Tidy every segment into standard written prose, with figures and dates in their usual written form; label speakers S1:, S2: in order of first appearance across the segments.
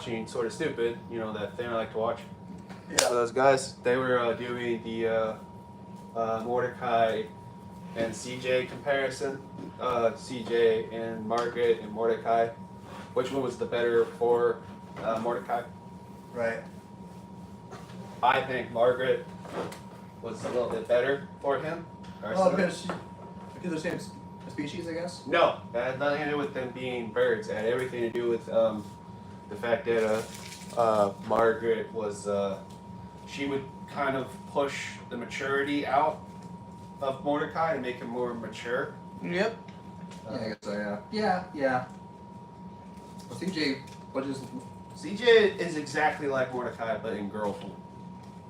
S1: watching Sort of Stupid, you know, that thing I like to watch.
S2: Yeah.
S1: So those guys, they were doing the Mordecai and CJ comparison. CJ and Margaret and Mordecai. Which one was the better for Mordecai?
S2: Right.
S1: I think Margaret was a little bit better for him.
S2: Well, because they're the same species, I guess.
S1: No, that had nothing to do with them being birds. It had everything to do with the fact that Margaret was, she would kind of push the maturity out of Mordecai and make him more mature.
S3: Yep.
S2: Yeah, I guess so, yeah. Yeah. Well, CJ, what is...
S1: CJ is exactly like Mordecai, but in girl form.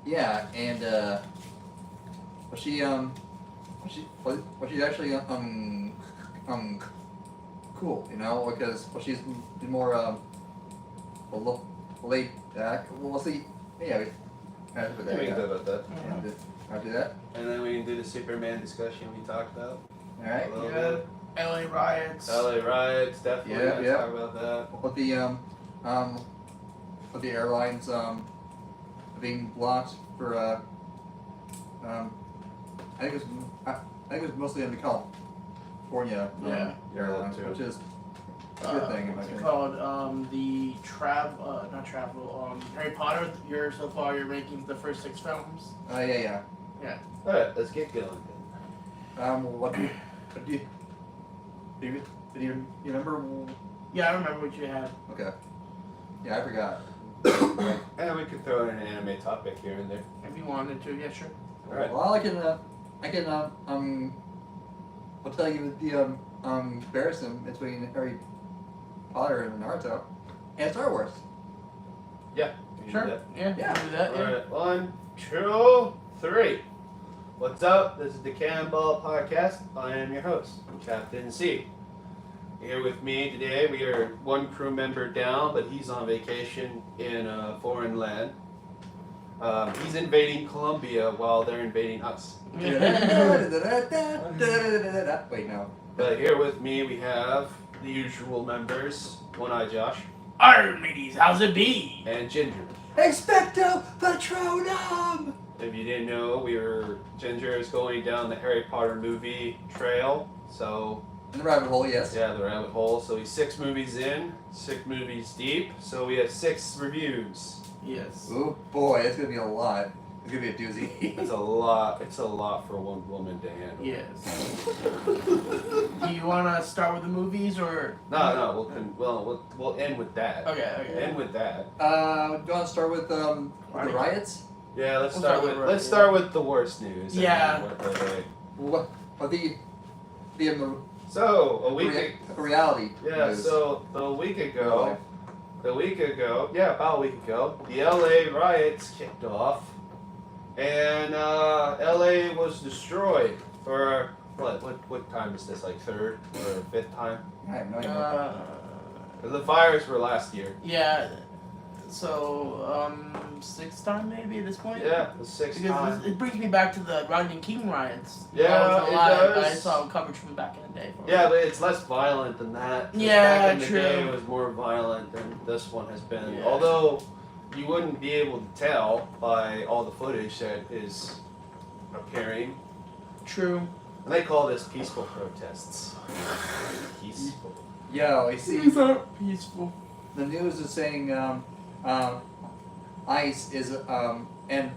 S2: Yeah, and, she's actually, cool, you know, because, she's more, laid back. Well, we'll see. Yeah, we can
S1: We can talk about that.
S2: And I'll do that.
S1: And then we can do the Superman discussion we talked about.
S2: Alright.
S1: A little
S3: Yeah.
S1: bit.
S3: LA riots.
S1: LA riots, definitely.
S2: Yeah,
S1: Let's
S2: yeah.
S1: talk about that.
S2: With the airlines, being blocked for, I think it was mostly in the California,
S3: Yeah.
S2: airlines,
S1: too.
S2: which is a good thing, in my
S3: What's it
S2: opinion.
S3: called? The not travel. Harry Potter. You're making the first 6 films.
S2: Yeah.
S1: Alright, let's get going then.
S2: What do you remember?
S3: Yeah, I remember what you had.
S2: Okay. Yeah, I forgot.
S1: And we could throw in an anime topic here and there.
S3: If you wanted to, yeah, sure.
S1: Alright.
S2: Well, I'll tell you the comparison between Harry Potter and Naruto and Star Wars.
S1: Yeah. we can
S3: Sure.
S1: do that.
S3: Yeah.
S2: Yeah.
S3: Do that. Yeah.
S1: Alright, 1, 2, 3. What's up? This is the Cannonball podcast. I am your host, Captain C. Here with me today, we are one crew member down, but he's on vacation in a foreign land. He's invading Colombia while they're invading us.
S2: Wait, no.
S1: But here with me, we have the usual members. One Eye Josh
S3: Alright, ladies, how's it be?
S1: and Ginger.
S2: Expecto Patronum!
S1: If you didn't know, Ginger is going down the Harry Potter movie trail. So,
S2: In the rabbit hole, yes.
S1: yeah, the rabbit hole. So he's 6 movies in, 6 movies deep. So we have 6 reviews.
S3: Yes.
S2: Oh boy, it's gonna be a lot. It's gonna be a doozy.
S1: It's a lot. It's a lot for one woman to handle.
S3: Yes. Do you want to start with the movies or?
S1: No. We'll end with that.
S3: Okay.
S1: End with that.
S2: Do you want to start with the riots?
S1: Yeah, let's
S3: We'll
S1: start
S3: start
S1: with
S3: with
S1: let's start with the worst news. and
S3: Yeah.
S1: then what
S2: What the
S1: So a week.
S2: reality?
S1: Yeah.
S2: news.
S1: So a week ago. About a week ago, the LA riots kicked off, and LA was destroyed for what time is this? Like 3rd or 5th time?
S2: I have no idea.
S1: The fires were last year.
S3: Yeah. So 6th time maybe at this point.
S1: Yeah, the 6th
S3: Because
S1: time.
S3: it brings me back to the Rodney King riots.
S1: Yeah,
S3: That was
S1: it
S3: a lot.
S1: does.
S3: I saw coverage from back in the day. For
S1: Yeah,
S3: it.
S1: but it's less violent than that. 'Cause
S3: Yeah,
S1: back in the
S3: true.
S1: day, it was more violent than this one has been.
S3: Yeah.
S1: Although you wouldn't be able to tell by all the footage that is appearing.
S3: True.
S1: And they call this peaceful protests. Peaceful.
S2: Yo, I see.
S3: These are peaceful.
S2: The news is saying ICE is and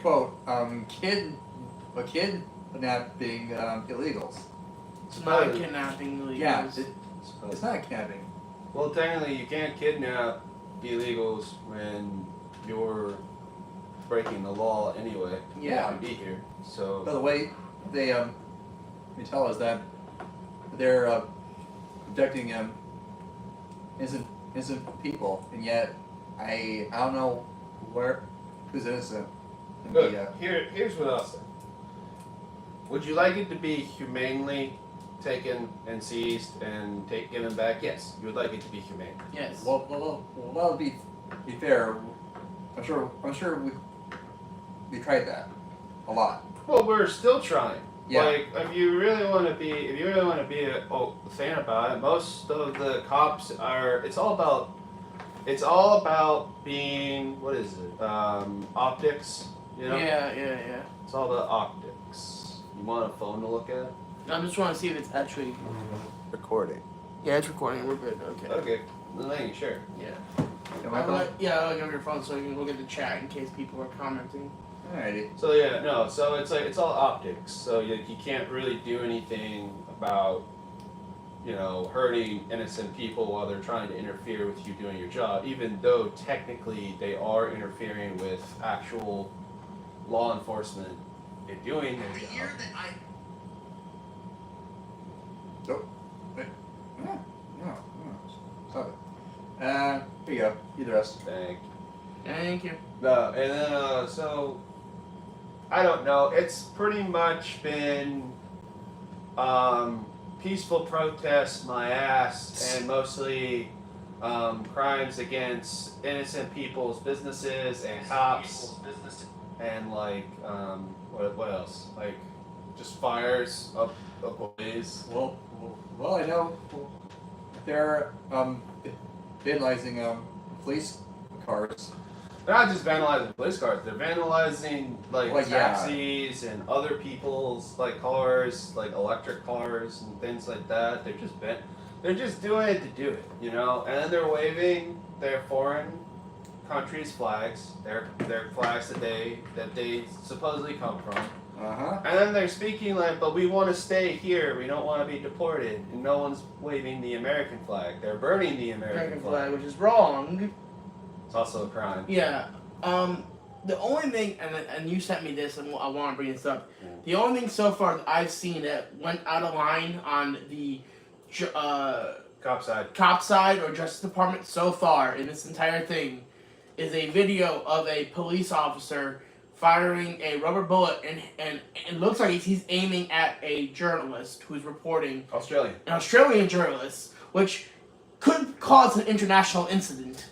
S2: quote kidnapping illegals.
S3: It's not kidnapping illegals.
S2: Yeah, it's not kidnapping.
S1: Well, technically, you can't kidnap illegals when you're breaking the law anyway.
S3: Yeah.
S1: To be here. So.
S2: By the way, they tell us that they're protecting innocent people, and yet I don't know who's innocent. in
S1: Look,
S2: the,
S1: here's what I'll say. Would you like it to be humanely taken and seized and given back? Yes, you would like it to be humane.
S3: Yes.
S2: well, that'll be fair. I'm sure we tried that a lot.
S1: Well, we're still trying.
S2: Yeah.
S1: Like, if you really want to be a fan about it, most of the cops are. It's all about It's all about being, what is it? Optics. You know.
S3: Yeah.
S1: It's all about optics. You want a phone to look at?
S3: I'm just trying to see if it's actually.
S1: Recording.
S3: Yeah, it's recording. We're good. Okay.
S1: Okay. Then making sure.
S3: Yeah.
S2: Am I phone?
S3: I'll give your phone so you can look at the chat in case people are commenting.
S2: Alrighty.
S1: So yeah, no. So it's like it's all optics. So you can't really do anything about hurting innocent people while they're trying to interfere with you doing your job, even though technically they are interfering with actual law enforcement in doing their job.
S2: Nope. Wait. No. Stop it. Here you go. You the rest.
S3: Thank you.
S1: No, and then so I don't know. It's pretty much been peaceful protests, my ass, and mostly crimes against innocent people's businesses and cops, and like what else? Like just fires up ablaze.
S2: Well, I know they're vandalizing police cars.
S1: They're not just vandalizing police cars. They're vandalizing like
S2: Well, yeah.
S1: taxis and other people's like cars, like electric cars and things like that. They're just doing it to do it, And then they're waving their foreign countries' flags, their flags that they supposedly come from. And then they're speaking like, but we want to stay here. We don't want to be deported. And no one's waving the American flag. They're burning the American flag.
S3: Which is wrong.
S1: It's also a crime.
S3: Yeah. The only thing, and you sent me this, and I want to bring this up.
S1: Yeah.
S3: The only thing so far that I've seen that went out of line on the
S1: Cop side.
S3: cop side or Justice Department so far in this entire thing is a video of a police officer firing a rubber bullet, and it looks like he's aiming at a journalist who's reporting.
S1: Australian.
S3: An Australian journalist, which could cause an international incident.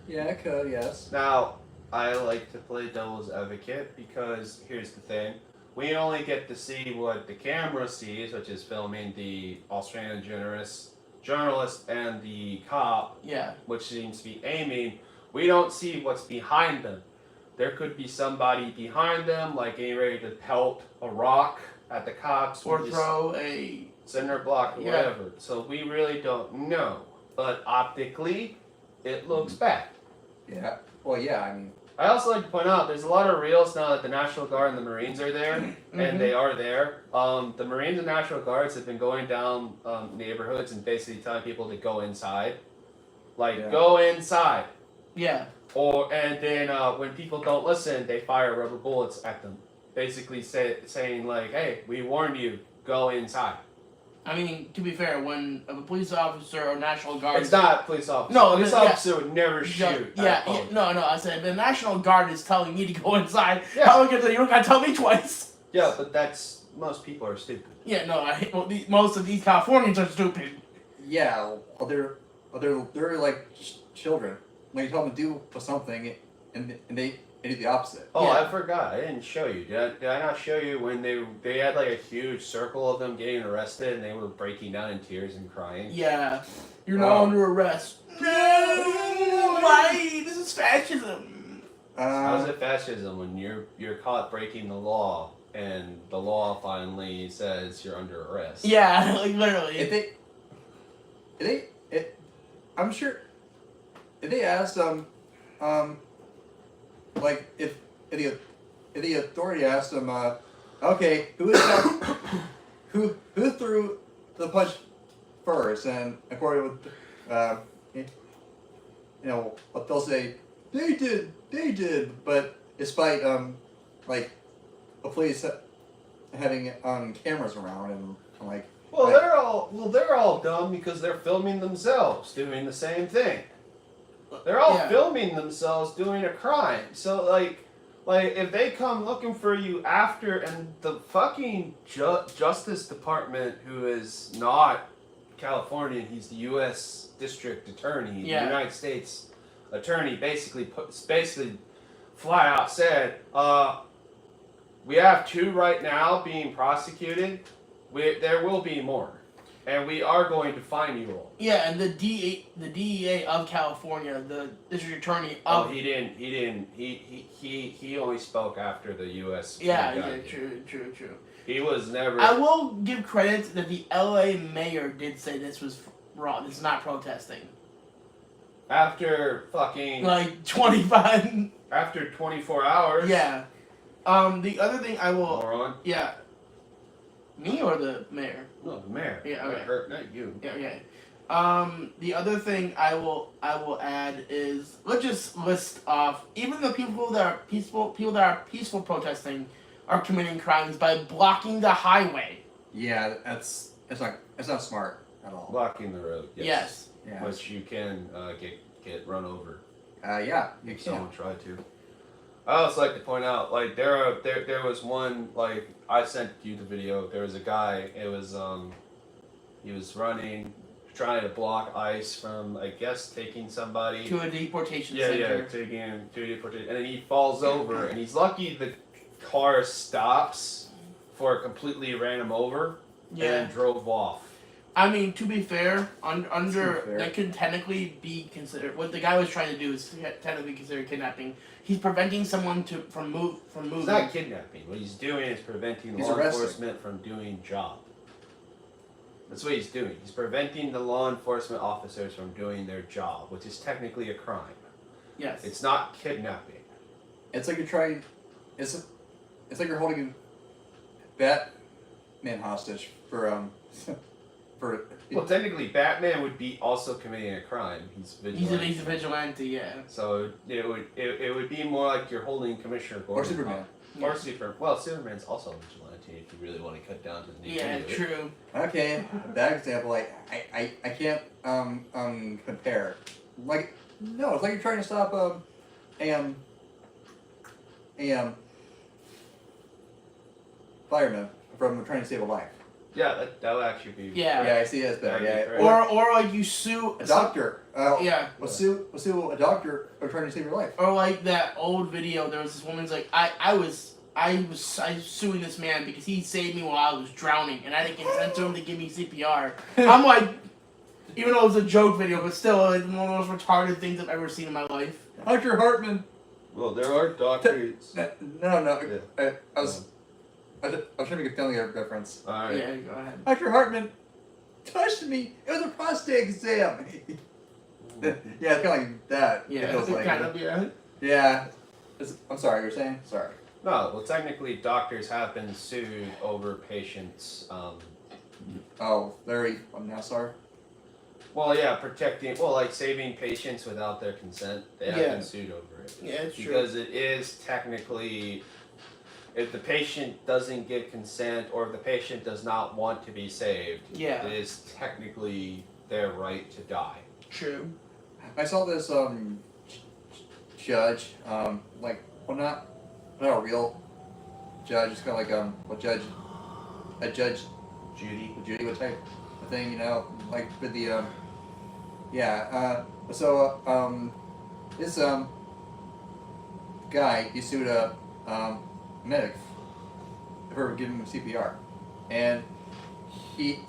S2: Yeah, it could. Yes.
S1: Now, I like to play devil's advocate because here's the thing. We only get to see what the camera sees, which is filming the Australian journalist and the cop, which seems to be aiming. We don't see what's behind them. There could be somebody behind them, like getting ready to pelt a rock at the cops.
S3: Or throw a
S1: cinder block or whatever. So we really don't know. But optically, it looks bad.
S2: Yeah. Well, yeah. I mean.
S1: I also like to point out there's a lot of reels now that the National Guard and the Marines are there, and they are there. The Marines and National Guards have been going down neighborhoods and basically telling people to go inside. Go inside.
S3: Yeah.
S1: And then when people don't listen, they fire rubber bullets at them. Basically saying like, hey, we warned you, go inside.
S3: I mean, to be fair, when a police officer or National Guard...
S1: It's not a police officer.
S3: No,
S1: police officer would never shoot.
S3: No, I said, the National Guard is telling me to go inside. How am I gonna, you don't gotta tell me twice.
S1: Yeah, but most people are stupid.
S3: Yeah, no, most of these Californians are stupid.
S2: Yeah, well, they're like children. When you tell them to do something, and they do the opposite.
S1: Oh, yeah. I forgot. I didn't show you. Did I not show you when they had like a huge circle of them getting arrested and they were breaking down in tears and crying?
S3: Yeah. You're not under arrest. No! Why? This is fascism.
S1: How is it fascism when you're caught breaking the law and the law finally says you're under arrest?
S3: Yeah, like literally.
S2: I'm sure. If they asked like if the authority asked them, okay, who threw the punch first, and according with what they'll say, they did, but despite like the police having cameras around and like.
S1: Well, they're all dumb because they're filming themselves doing the same thing. They're all filming themselves doing a crime. So, like if they come looking for you after, and the fucking Justice Department, who is not Californian, he's the U.S. District Attorney, the United States Attorney, basically flat out said, we have 2 right now being prosecuted. There will be more. And we are going to fine you all.
S3: Yeah, and the DEA of California, the district attorney of.
S1: Oh, he didn't. He only spoke after the U.S.
S3: Yeah,
S1: attorney
S3: yeah,
S1: died.
S3: true.
S1: He was never.
S3: I will give credit that the LA mayor did say this was wrong. This is not protesting.
S1: After fucking.
S3: Like 25.
S1: After 24 hours.
S3: Yeah. The other thing I will.
S1: Moron.
S3: Yeah. Me or the mayor?
S1: No, the mayor.
S3: Yeah, okay.
S1: Not you.
S3: Yeah, okay. The other thing I will add is let's just list off even the people that are peaceful protesting are committing crimes by blocking the highway.
S2: Yeah, it's not smart at all.
S1: Blocking the road.
S3: Yes.
S2: Yeah.
S1: Which you can get run over.
S2: Yeah, you
S1: If
S2: can.
S1: someone tried to. I also like to point out, like there was one, like I sent you the video. There was a guy. It was he was running, trying to block ICE from, I guess, taking somebody
S3: To a deportation
S1: Yeah,
S3: center.
S1: taking him to deportation, and then he falls over, and he's lucky the car stops for completely ran him over,
S3: Yeah.
S1: and drove off.
S3: I mean, to be fair, under
S2: fair.
S3: that could technically be considered. What the guy was trying to do is technically considered kidnapping. He's preventing someone from moving.
S1: It's not kidnapping. What he's doing is preventing
S2: He's
S1: law
S2: arresting.
S1: enforcement from doing job. That's what he's doing. He's preventing the law enforcement officers from doing their job, which is technically a crime.
S3: Yes.
S1: It's not kidnapping.
S2: It's like you're trying. It's like you're holding Batman hostage for for.
S1: Well, technically, Batman would be also committing a crime. He's vigilante.
S3: He's a vigilante, yeah.
S1: So it would be more like you're holding Commissioner Gordon.
S2: Or Superman.
S1: Or Superman. Well, Superman's also a vigilante if you really want to cut down to the nitty-gritty
S3: Yeah,
S1: of it.
S3: true.
S2: Okay, bad example. Like I can't compare. Like no, it's like you're trying to stop fireman from trying to save a life.
S1: Yeah, that would actually be.
S3: Yeah.
S2: Yeah, I see that's better.
S1: That'd be
S2: Yeah,
S1: great.
S3: Or like you sue
S2: a doctor.
S3: Yeah.
S2: We'll sue a doctor for trying to save your life.
S3: Or like that old video, there was this woman's like, I was suing this man because he saved me while I was drowning and I didn't consent to him to give me CPR. I'm like, even though it was a joke video, but still, like, one of the most retarded things I've ever seen in my life.
S2: Dr. Hartman.
S1: Well, there are doctors.
S2: No.
S1: Yeah.
S2: I was trying to make a family reference.
S1: Alright.
S3: Yeah, go ahead.
S2: Dr. Hartman touched me. It was a prostate exam. Yeah, it's kind of like that.
S3: Yeah,
S2: It feels like.
S3: kind of, yeah.
S2: Yeah. I'm sorry, you were saying? Sorry.
S1: No, well, technically, doctors have been sued over patients.
S2: Oh, Larry, I'm now sorry.
S1: Well, yeah, protecting. Well, like saving patients without their consent. They have
S3: Yeah.
S1: been sued over it.
S3: Yeah, it's true.
S1: Because it is technically, if the patient doesn't give consent or if the patient does not want to be saved,
S3: Yeah.
S1: it is technically their right to die.
S3: True.
S2: I saw this judge, like, well, not a real judge. It's kind of like a judge Judy would type of thing, you know, like with the this guy, he sued a medic for giving him CPR, and he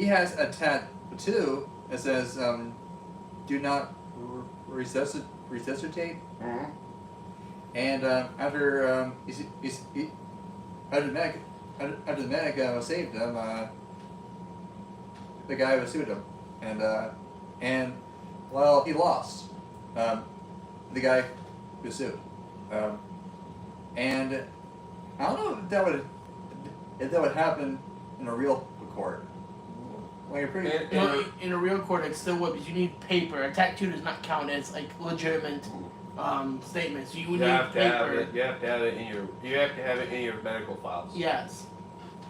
S2: has a tattoo that says do not resuscitate.
S1: Mm-hmm.
S2: And after the medic saved him, the guy sued him, and well, he lost. The guy who sued, and I don't know if that would happen in a real court. Like a pretty.
S3: No, in a real court, it still would, because you need paper. A tattoo does not count as like legitimate statements. You would need paper.
S1: You have to have it in your medical files.
S3: Yes.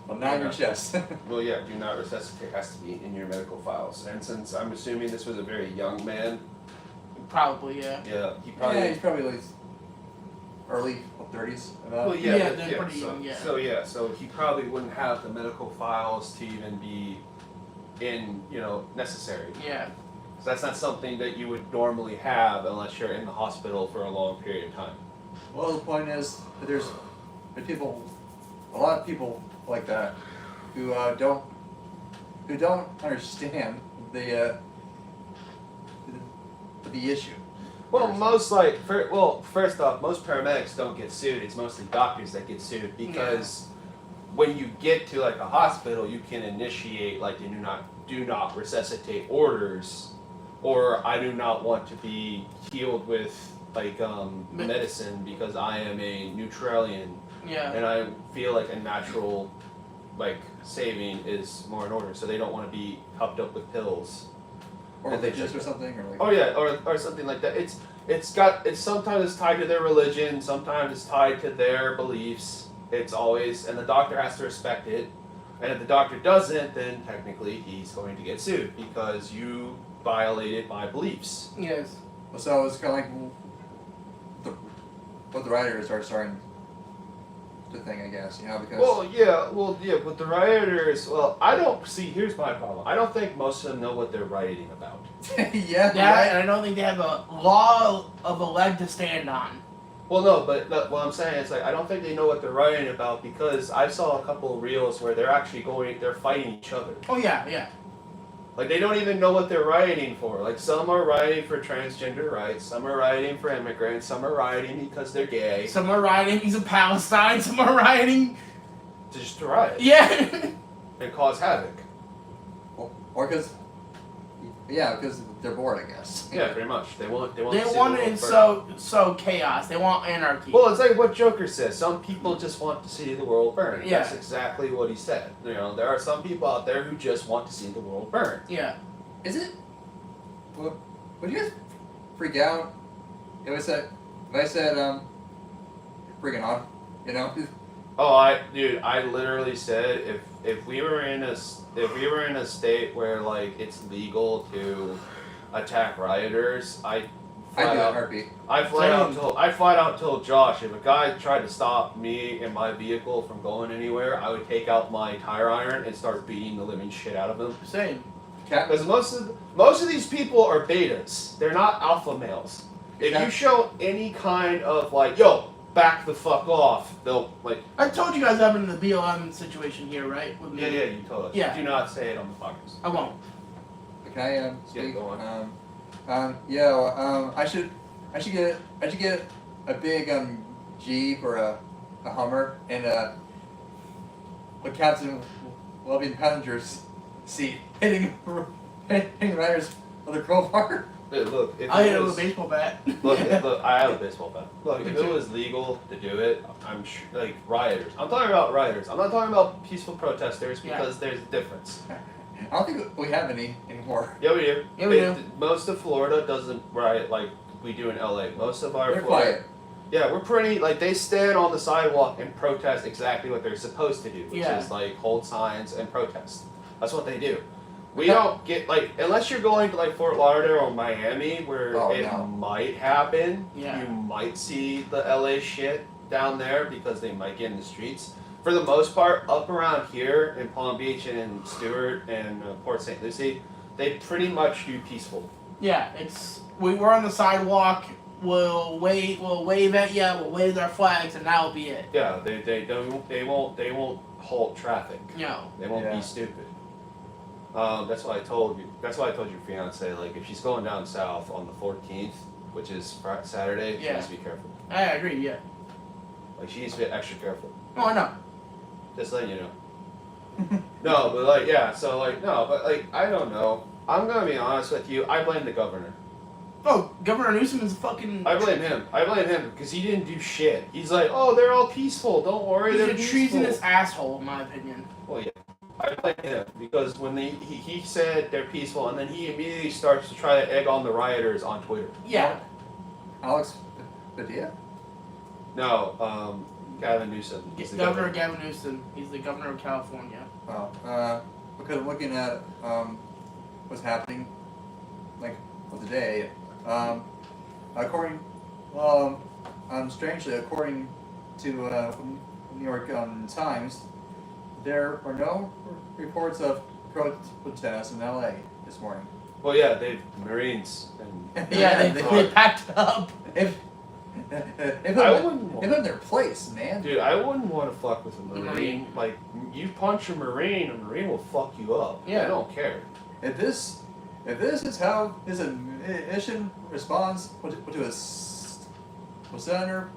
S2: Well, not in your chest.
S1: Well, yeah, do not resuscitate has to be in your medical files. And since I'm assuming this was a very young man,
S3: Probably, yeah.
S1: yeah, he
S2: Yeah,
S1: probably.
S2: he's probably like early 30s.
S1: Well,
S3: Yeah,
S1: yeah,
S3: they're pretty young, yeah.
S1: So he probably wouldn't have the medical files to even be necessary.
S3: Yeah.
S1: So that's not something that you would normally have unless you're in the hospital for a long period of time.
S2: Well, the point is that there's a lot of people like that who who don't understand the issue.
S1: Well, first off, most paramedics don't get sued. It's mostly doctors that get sued because when you get to like a hospital, you can initiate like the do not resuscitate orders, or I do not want to be healed with like medicine because I am a neutralian.
S3: Yeah.
S1: And I feel like a natural like saving is more in order, so they don't want to be hopped up with pills.
S2: Or religious or something, or like.
S1: Oh yeah, or something like that. It's sometimes it's tied to their religion, sometimes it's tied to their beliefs. It's always, and the doctor has to respect it. And if the doctor doesn't, then technically he's going to get sued because you violated my beliefs.
S3: Yes.
S2: So it's kind of like what the writers are starting to think, I guess, because.
S1: Well, yeah, but the writers, I don't see. Here's my problem. I don't think most of them know what they're writing about.
S2: Yeah.
S3: And I don't think they have a law of a leg to stand on.
S1: Well, no, but what I'm saying is like I don't think they know what they're writing about because I saw a couple of reels where they're actually they're fighting each other.
S3: Oh yeah.
S1: Like they don't even know what they're writing for. Like some are writing for transgender rights, some are writing for immigrants, some are writing because they're gay.
S3: Some are rioting because of Palestine. Some are rioting
S1: Just to riot.
S3: Yeah.
S1: And cause havoc.
S2: Or because. Yeah, because they're bored, I guess.
S1: Yeah, pretty much. They want
S3: They
S1: to see the
S3: want
S1: world
S3: it
S1: burn.
S3: so chaos. They want anarchy.
S1: Well, it's like what Joker says. Some people just want to see the world burn.
S3: Yeah.
S1: That's exactly what he said. There are some people out there who just want to see the world burn.
S3: Yeah.
S2: Is it? Would you guys freak out if I said freaking on?
S1: Oh, I literally said if we were in a state where like it's legal to attack rioters, I
S2: do that in a heartbeat.
S1: I flat out told Josh if a guy tried to stop me and my vehicle from going anywhere, I would take out my tire iron and start beating the living shit out of him.
S3: Same.
S1: Because most of these people are betas. They're not alpha males. If you show any kind of like, yo, back the fuck off, they'll like.
S3: I told you guys I'm in the BLM situation here, right? With me.
S1: Yeah, you told us.
S3: Yeah.
S1: Do not say it on the podcast.
S3: I won't.
S2: Can I speak?
S1: Yeah, go on.
S2: I should get a big Jeep or a Hummer and a captain will be in the passenger's seat hitting riders with a crowbar.
S1: Look, if
S3: I
S1: it
S3: hit it
S1: was,
S3: with a baseball bat.
S1: look, I have a baseball bat. Look, if it was legal to do it, I'm sure, like rioters. I'm talking about rioters. I'm not talking about peaceful protesters because there's a difference.
S2: I don't think we have any anymore.
S1: Yeah, we do.
S3: Yeah, we do.
S1: Most of Florida doesn't riot like we do in LA. Most of our
S2: They're
S1: Florida.
S2: quiet.
S1: Yeah, we're pretty, like, they stand on the sidewalk and protest exactly what they're supposed to do, which is, like, hold signs and protest. That's what they do. We don't get, like, unless you're going to, like, Fort Lauderdale or Miami, where might happen.
S3: Yeah.
S1: You might see the LA shit down there because they might get in the streets. For the most part, up around here in Palm Beach and in Stewart and Port St. Lucie, they pretty much do peaceful.
S3: Yeah, we're on the sidewalk. We'll wave at you. We'll wave their flags, and that'll be it.
S1: Yeah, they won't halt traffic.
S3: No,
S1: they won't be stupid. That's why I told you. That's why I told your fiance, like, if she's going down south on the 14th, which is Saturday, she needs to be careful.
S3: I agree. Yeah.
S1: Like, she needs to be extra careful.
S3: Oh, I know.
S1: Just letting you know. No, but like, yeah. So like, no, but like, I don't know. I'm gonna be honest with you. I blame the governor.
S3: Oh, Governor Newsom is fucking.
S1: I blame him. I blame him because he didn't do shit. He's like, oh, they're all peaceful. Don't worry,
S3: He's
S1: they're
S3: a
S1: peaceful.
S3: treasonous asshole, in my opinion.
S1: Well, yeah. I blame him because when he said they're peaceful, and then he immediately starts to try to egg on the rioters on Twitter.
S3: Yeah.
S2: Alex Padilla?
S1: No, Gavin Newsom.
S3: Governor Gavin Newsom. He's the governor of California.
S2: Oh, because I'm looking at what's happening, like of the day. Strangely, according to New York Times, there are no reports of protests in LA this morning.
S1: Well, yeah, Marines. And
S3: They packed up.
S2: They
S1: I
S2: put
S1: wouldn't
S2: them
S1: want.
S2: in their place, man.
S1: Dude, I wouldn't want to fuck with a Marine.
S3: Marine.
S1: Like, you punch a Marine will fuck you up.
S3: Yeah.
S1: I don't care.
S2: If this is how his mission responds to a senator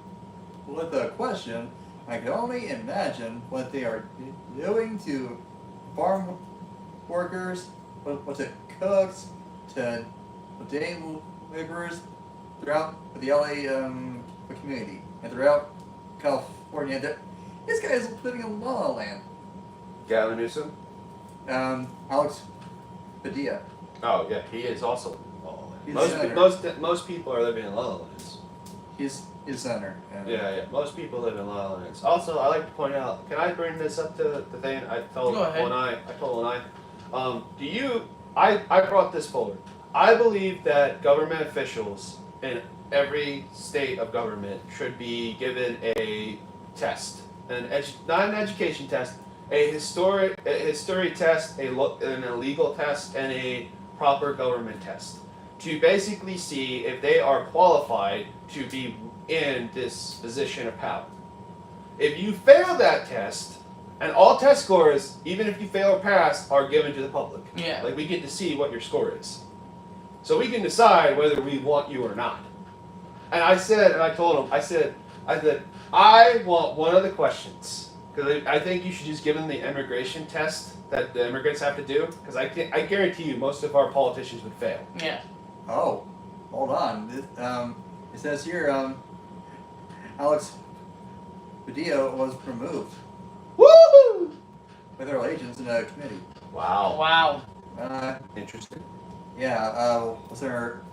S2: with a question, I can only imagine what they are doing to farm workers, what to cooks, to day laborers throughout the LA community and throughout California. This guy is living in La La Land.
S1: Gavin Newsom?
S2: Alex Padilla.
S1: Oh, yeah, he is also in La La Land.
S2: He's
S1: Most,
S2: a senator.
S1: most people are living in La La Lands.
S2: He's senator.
S1: Yeah. Most people live in La La Lands. Also, I like to point out, can I bring this up to the thing? I told
S3: Go ahead.
S1: Lanai. I brought this forward. I believe that government officials in every state of government should be given a test, not an education test, a history test, an illegal test, and a proper government test to basically see if they are qualified to be in this position of power. If you fail that test, and all test scores, even if you fail or pass, are given to the public.
S3: Yeah.
S1: Like, we get to see what your score is. So we can decide whether we want you or not. And I told him, I said, I want one of the questions. Because I think you should just give them the immigration test that the immigrants have to do. Because I guarantee you most of our politicians would fail.
S3: Yeah.
S2: Oh, hold on. It says here, Alex Padilla was removed
S1: Woo!
S2: with our agents in a committee.
S1: Wow.
S3: Wow.
S1: Interesting.
S2: Yeah, Senator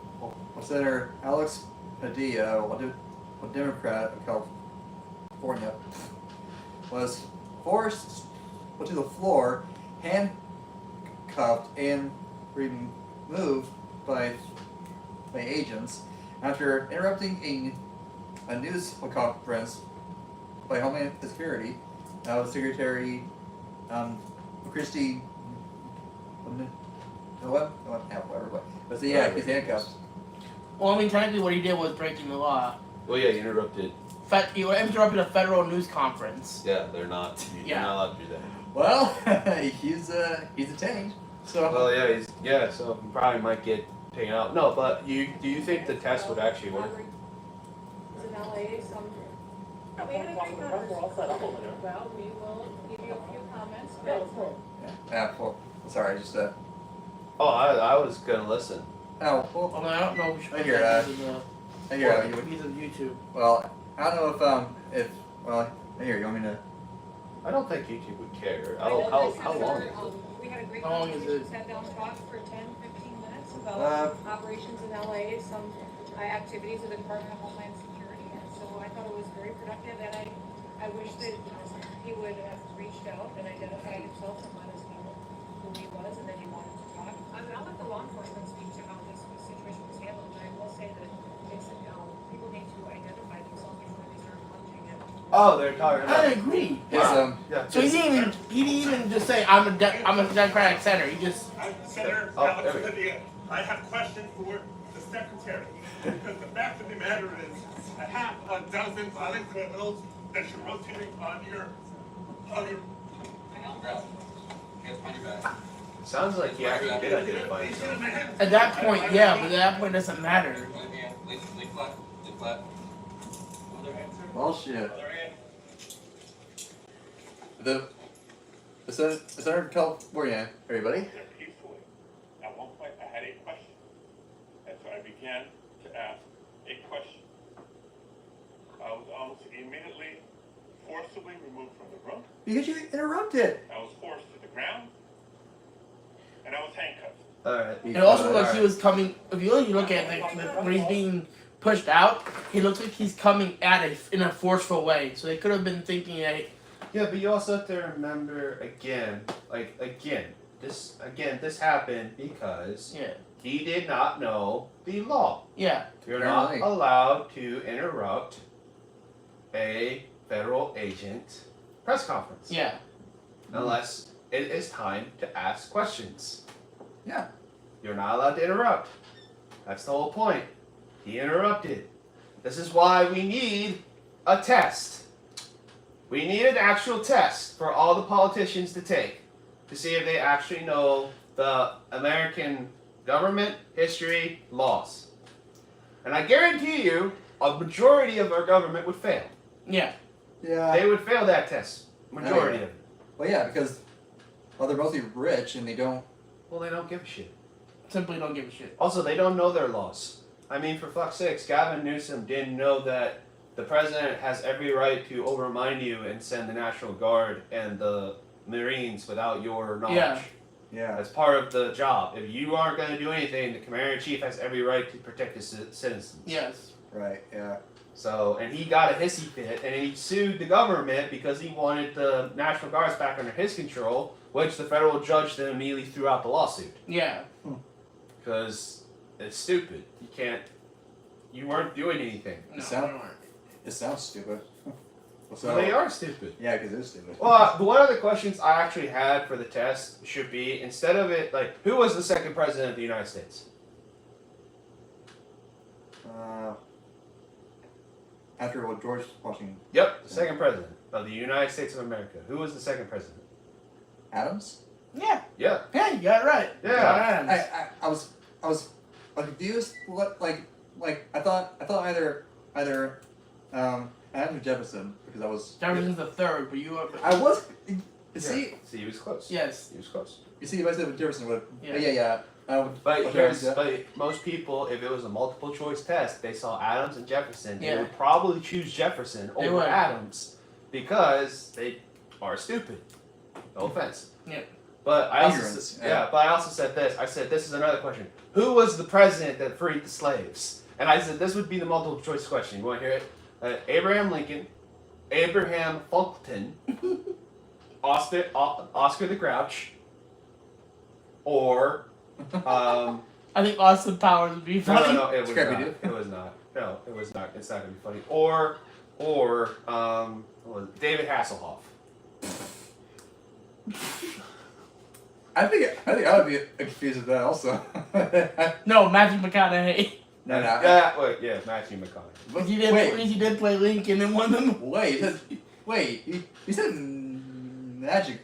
S2: Alex Padilla, a Democrat of California, was forced to the floor, handcuffed, and removed by agents after interrupting a news conference by Homeland Security. Secretary Christie. Whatever. But yeah, he's handcuffed.
S3: Well, I mean, technically, what he did was breaking the law.
S1: Well, yeah, you interrupted.
S3: He interrupted a federal news conference.
S1: Yeah, they're not. You're
S3: Yeah.
S1: not allowed to do that.
S2: Well, he's detained. So.
S1: Well, yeah, so he probably might get taken out. No, but do you think the test would actually work?
S4: It's in LA, some. We had a great conversation. Well, we will give you a few comments, but.
S2: Yeah. Well, sorry. Just
S1: Oh, I was gonna listen.
S2: Oh. Well.
S3: Well, I don't know if we should
S2: I hear that. I hear how you would.
S3: He's on YouTube.
S2: Well, I don't know if I hear you want me to.
S1: I don't think YouTube would care.
S4: I know
S1: How
S4: this is
S1: long?
S4: our, we had a great
S3: How long is
S4: conversation,
S3: it?
S4: sat down and talked for 10, 15 minutes about
S2: Uh,
S4: operations in LA, some activities of the Department of Homeland Security, and so I thought it was very productive, and I wish that he would have reached out and identified himself and let us know who he was, and that he wanted to talk. I'll let the law enforcement speak to how this situation was handled, but I will say that it's, people need to identify themselves before they start lunging at.
S1: Oh, they're talking
S3: I
S1: about.
S3: agree.
S2: His
S1: Yeah.
S3: So he didn't even just say I'm a Democratic senator. He just
S5: Senator
S1: Oh,
S5: Alex
S1: there we go.
S5: Padilla, I have a question for the secretary. Because the fact of the matter is, I have a dozen violent criminals that you're rotating on your.
S1: Sounds like he actually did identify himself.
S3: at that point, yeah, but at that point it doesn't matter.
S2: Bullshit. The Senator of California, everybody.
S5: Peacefully. At one point, I had a question. And so I began to ask a question. I was almost immediately forcibly removed from the room.
S2: Because you interrupted.
S5: I was forced to the ground. And I was handcuffed.
S1: Alright.
S3: It also looks like he was coming. If you look at when he's being pushed out, he looks like he's coming in a forceful way. So they could have been thinking that.
S1: Yeah, but you also have to remember this happened because
S3: Yeah.
S1: he did not know the law.
S3: Yeah.
S1: You're not
S2: Apparently.
S1: allowed to interrupt a federal agent press conference.
S3: Yeah.
S1: Unless it is time to ask questions.
S2: Yeah.
S1: You're not allowed to interrupt. That's the whole point. He interrupted. This is why we need a test. We need an actual test for all the politicians to take to see if they actually know the American government, history, laws. And I guarantee you, a majority of our government would fail.
S3: Yeah.
S2: Yeah.
S1: They would fail that test. Majority of it.
S2: Well, yeah, because they're mostly rich and they don't.
S1: Well, they don't give a shit.
S3: Simply don't give a shit.
S1: Also, they don't know their laws. I mean, for fuck's sakes, Gavin Newsom didn't know that the president has every right to overmind you and send the National Guard and the Marines without your knowledge.
S3: Yeah.
S2: Yeah.
S1: That's part of the job. If you aren't going to do anything, the commander-in-chief has every right to protect his citizens.
S3: Yes.
S2: Right. Yeah.
S1: So, and he got a hissy fit, and he sued the government because he wanted the National Guards back under his control, which the federal judge then immediately threw out the lawsuit.
S3: Yeah.
S1: Because it's stupid. You weren't doing anything.
S3: No,
S2: Sound-
S3: they weren't.
S2: It sounds stupid.
S1: So they are stupid.
S2: Yeah, because it's stupid.
S1: Well, the one of the questions I actually had for the test should be, instead of it, like, who was the second president of the United States?
S2: After what George Washington
S1: Yep, the second president of the United States of America. Who was the second president?
S2: Adams.
S3: Yeah.
S1: Yeah.
S3: Yeah, you got it right.
S1: Yeah.
S3: You got it right.
S2: I was confused. What like I thought either Adams or Jefferson because I was
S3: Jefferson's the third, but you are.
S2: I was
S1: See,
S2: see
S1: he was close.
S3: Yes.
S1: He was close.
S2: you see if I said Jefferson would
S3: Yeah.
S2: yeah.
S1: But
S2: okay,
S1: here's,
S2: yeah.
S1: but most people, if it was a multiple choice test, they saw Adams and Jefferson. They
S3: Yeah.
S1: would probably choose Jefferson
S3: They
S1: over
S3: would.
S1: Adams because they are stupid. No offense.
S3: Yeah.
S1: But I
S2: Ignorance,
S1: also,
S2: yeah.
S1: but I also said this. I said this is another question. Who was the president that freed the slaves? And I said this would be the multiple choice question. You want to hear it? Abraham Lincoln, Abraham Fulton, Oscar the Grouch, or
S3: I think Austin Powers would be funny.
S1: no, it was
S2: Scrappy
S1: not.
S2: Doo.
S1: It was not. No, it was not. It's not gonna be funny. Or what was it? David Hasselhoff.
S2: I think I would be confused with that also.
S3: No, Matthew McConaughey.
S2: No.
S1: Yeah, Matthew McConaughey.
S3: He did play Lincoln in one of them.
S2: Wait, you said Magic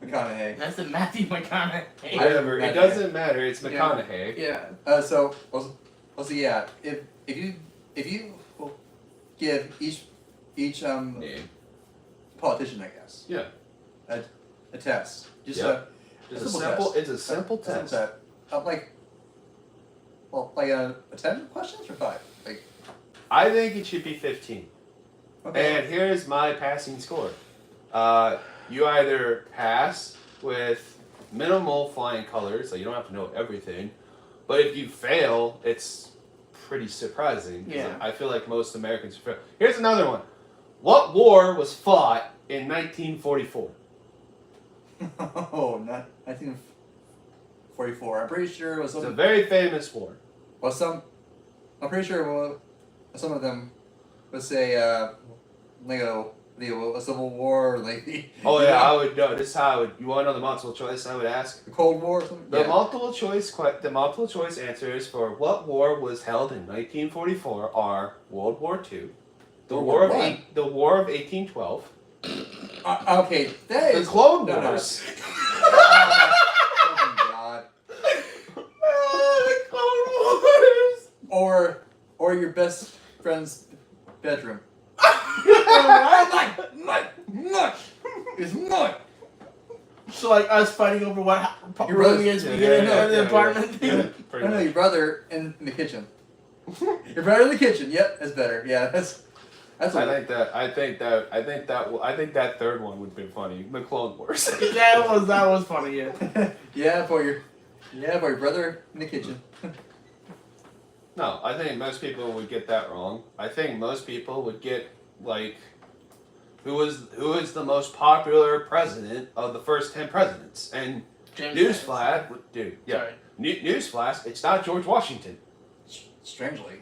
S2: McConaughey.
S3: That's the Matthew McConaughey.
S1: Whatever. It doesn't matter. It's
S3: Yeah.
S1: McConaughey.
S3: Yeah.
S2: So also yeah, if you give each
S1: Name.
S2: politician, I guess,
S1: Yeah.
S2: a test, just
S1: Yep.
S2: a
S1: It's a
S2: simple
S1: simple.
S2: test.
S1: It's a simple test.
S2: test. A 10 questions or 5? Like,
S1: I think it should be 15.
S2: okay.
S1: And here's my passing score. You either pass with minimal flying colors, so you don't have to know everything. But if you fail, it's pretty surprising. 'Cause
S3: Yeah.
S1: I feel like most Americans fail. Here's another one. What war was fought in 1944?
S2: Oh, not 1944. I'm pretty sure it was
S1: It's a
S2: some.
S1: very famous war.
S2: I'm pretty sure some of them would say like a civil war, or like the.
S1: Oh yeah, I would know. This is how I would. You want to know the multiple choice? I would ask.
S2: The Cold War or something.
S1: The multiple choice answers for what war was held in 1944 are World War II, the
S2: World
S1: War
S2: War
S1: of
S2: One.
S1: the War of 1812,
S2: Okay, that
S1: the
S2: is.
S1: Clone
S2: no, no.
S1: Wars,
S2: Oh God.
S3: The Clone Wars.
S2: Or your best friend's bedroom. It's mine.
S3: So like us fighting over what
S2: Your
S3: room
S2: brother's-
S3: he is
S1: yeah,
S3: to get in
S1: yeah,
S3: the
S1: yeah,
S3: apartment
S1: yeah.
S3: thing.
S1: Pretty
S2: No,
S1: much.
S2: your brother in the kitchen. Your brother in the kitchen. Yep, that's better. Yeah, that's.
S1: I think that third one would be funny. The Clone Wars.
S3: that was funny. Yeah.
S2: yeah, for your brother in the kitchen.
S1: No, I think most people would get that wrong. I think most people would get like, who is the most popular president of the first 10 presidents? And
S3: James
S1: newsflash, dude, yeah.
S3: Sorry.
S1: Newsflash, it's not George Washington.
S2: Strangely.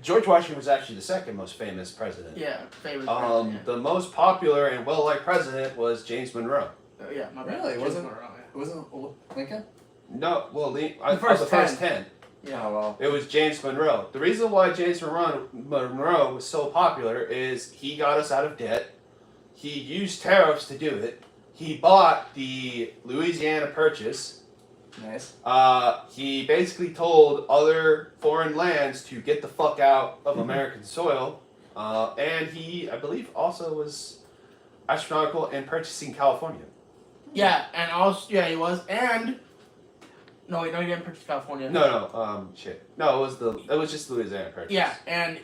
S1: George Washington was actually the second most famous president.
S3: Yeah, favorite. president,
S1: The most popular and well-liked president was James Monroe.
S3: yeah. Yeah, my bad.
S2: Really? It wasn't-
S3: James Monroe, yeah.
S2: It wasn't Lincoln.
S1: No, well, the
S3: first
S1: first 10.
S3: Yeah.
S2: Oh well.
S1: It was James Monroe. The reason why James Monroe was so popular is he got us out of debt. He used tariffs to do it. He bought the Louisiana Purchase.
S2: Nice.
S1: He basically told other foreign lands to get the fuck out of American soil. And he, I believe, also was astronomical in purchasing California.
S3: Yeah, and also he was, and no, he didn't purchase California.
S1: No, shit. No, it was just Louisiana Purchase.
S3: Yeah, and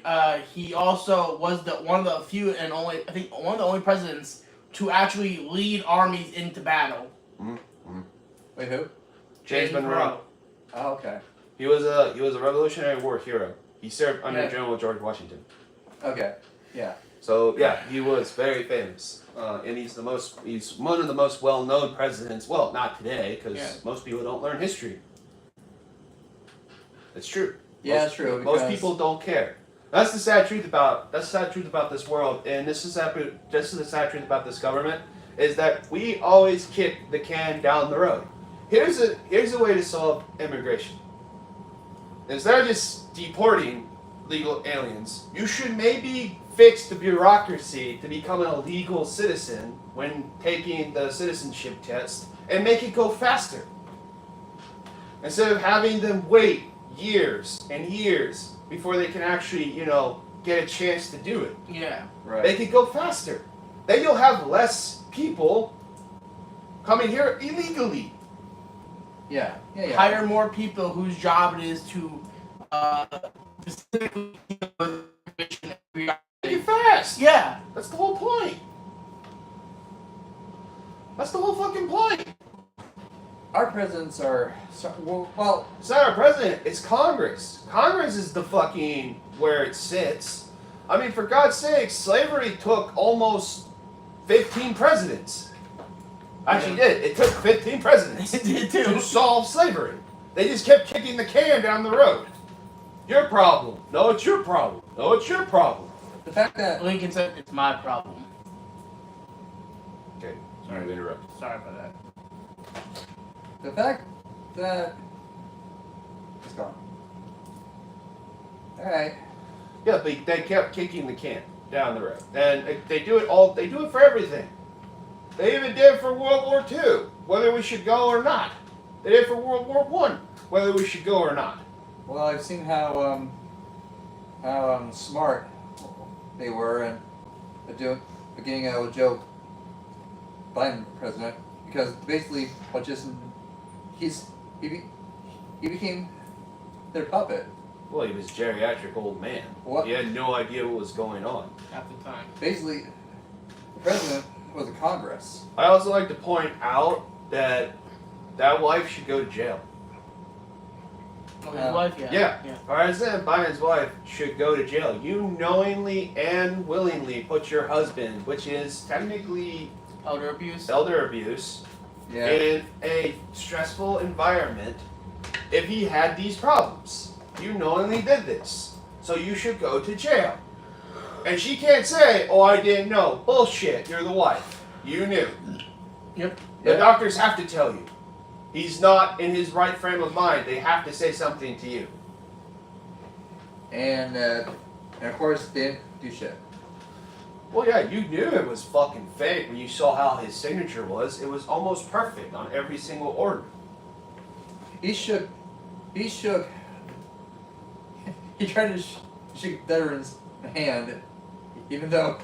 S3: he also was one of the few and only, I think, one of the only presidents to actually lead armies into battle.
S1: Mm-hmm.
S2: Wait, who?
S1: James Monroe.
S2: Oh, okay.
S1: He was a Revolutionary War hero. He served under
S3: Yeah.
S1: General George Washington.
S2: Okay. Yeah.
S1: So yeah, he was very famous, and he's one of the most well-known presidents. Well, not today, because most people don't learn history. It's true.
S2: Yeah, it's true.
S1: Most people don't care. That's the sad truth about this world, and this is the sad truth about this government, is that we always kick the can down the road. Here's a way to solve immigration. Instead of just deporting legal aliens, you should maybe fix the bureaucracy to become a legal citizen when taking the citizenship test and make it go faster. Instead of having them wait years and years before they can actually, get a chance to do it.
S3: Yeah.
S2: Right.
S1: They could go faster. Then you'll have less people coming here illegally.
S2: Yeah.
S3: Hire more people whose job it is to specifically deal with immigration.
S1: Make it fast.
S3: Yeah.
S1: That's the whole point. That's the whole fucking point.
S2: Our presidents are well.
S1: It's not our president, it's Congress. Congress is the fucking where it sits. I mean, for God's sake, slavery took almost 15 presidents. Actually did. It took 15 presidents
S3: It did
S1: to
S3: too.
S1: solve slavery. They just kept kicking the can down the road. Your problem. No, it's your problem. No, it's your problem.
S2: The fact that
S3: Lincoln said it's my problem.
S1: Okay, sorry to interrupt.
S3: Sorry about that.
S2: the fact that it's gone. All right.
S1: Yeah, they kept kicking the can down the road, and they do it. They do it for everything. They even did it for World War II, whether we should go or not. They did it for World War I, whether we should go or not.
S2: Well, I've seen how smart they were and beginning with Joe Biden president, because basically he became their puppet.
S1: Well, he was a geriatric old man.
S2: What?
S1: He had no idea what was going on.
S3: At the time.
S2: Basically, the president was a Congress.
S1: I also like to point out that wife should go to jail.
S3: Oh, his wife,
S1: Yeah. President Biden's wife should go to jail. You knowingly and willingly put your husband, which is technically
S3: Elder abuse.
S2: Yeah.
S1: in a stressful environment if he had these problems. You knowingly did this. So you should go to jail. And she can't say, oh, I didn't know. Bullshit, you're the wife. You knew.
S3: Yep.
S1: The doctors have to tell you. He's not in his right frame of mind. They have to say something to you.
S2: And of course, they didn't do shit.
S1: Well, yeah, you knew it was fucking fake when you saw how his signature was. It was almost perfect on every single order.
S2: He shook. He tried to shake veterans' hand, even though.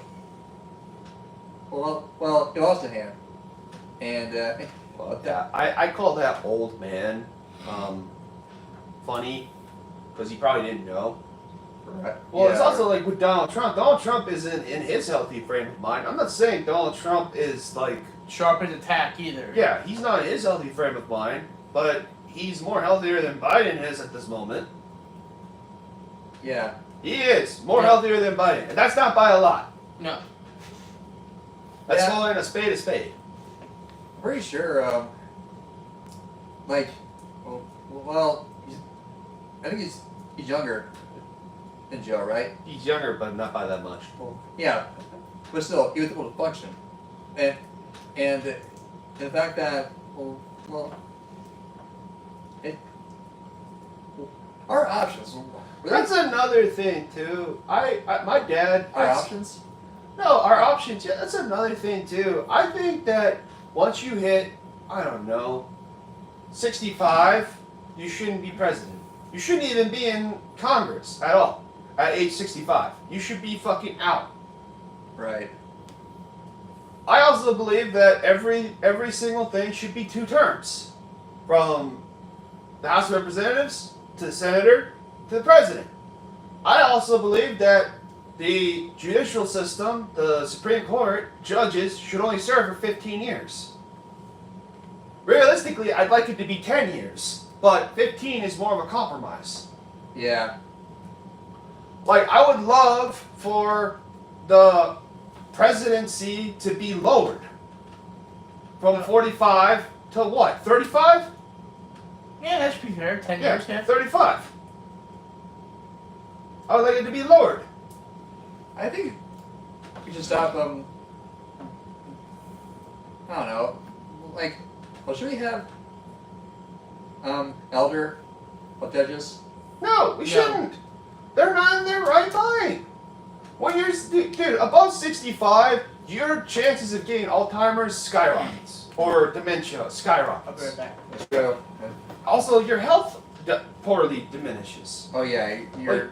S2: Well, he lost a hand, and
S1: Yeah, I call that old man funny because he probably didn't know.
S2: Right.
S1: Well, it's
S2: Yeah.
S1: also like with Donald Trump. Donald Trump isn't in his healthy frame of mind. I'm not saying Donald Trump is like,
S3: Sharp as a tack either.
S1: yeah, he's not in his healthy frame of mind, but he's more healthier than Biden is at this moment.
S2: Yeah.
S1: He is more
S3: Yeah.
S1: healthier than Biden, and that's not by a lot.
S3: No.
S1: That's
S2: Yeah.
S1: calling a spade a spade.
S2: Pretty sure. I think he's younger than Joe, right?
S1: He's younger, but not by that much.
S2: Well, yeah, but still, he was able to function, and the fact that Our options.
S1: That's another thing too. My dad.
S2: Our options?
S1: No, our options. Yeah, that's another thing too. I think that once you hit, I don't know, 65, you shouldn't be president. You shouldn't even be in Congress at all at age 65. You should be fucking out.
S2: Right.
S1: I also believe that every single thing should be 2 terms, from the House of Representatives to the Senator to the President. I also believe that the judicial system, the Supreme Court, judges should only serve for 15 years. Realistically, I'd like it to be 10 years, but 15 is more of a compromise.
S2: Yeah.
S1: Like, I would love for the presidency to be lowered from 45 to what, 35?
S3: Yeah, that should be fair. 10 years, yeah.
S1: 35. I would like it to be lowered.
S2: I think we should stop, I don't know, like, well, should we have, elder judges?
S1: No, we shouldn't. They're not in their right mind. When you're, dude, above 65, your chances of getting Alzheimer's skyrockets. Or dementia skyrockets.
S3: I'll be right back.
S2: Let's go.
S1: Also, your health poorly diminishes.
S2: Oh yeah, you're,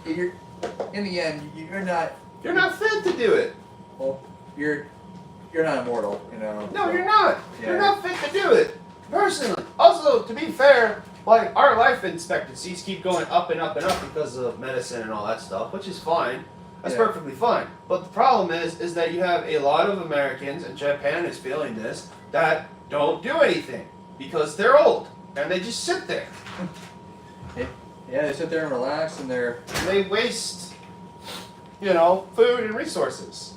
S2: in the end, you're not,
S1: You're not fit to do it.
S2: well, you're not immortal, you know.
S1: No, you're not.
S2: Yeah.
S1: You're not fit to do it. Personally. Also, to be fair, like, our life expectancies keep going up and up and up because of medicine and all that stuff, which is fine. That's
S2: Yeah.
S1: perfectly fine. But the problem is that you have a lot of Americans, and Japan is feeling this, that don't do anything because they're old and they just sit there.
S2: Yeah, they sit there and relax and
S1: They waste, food and resources.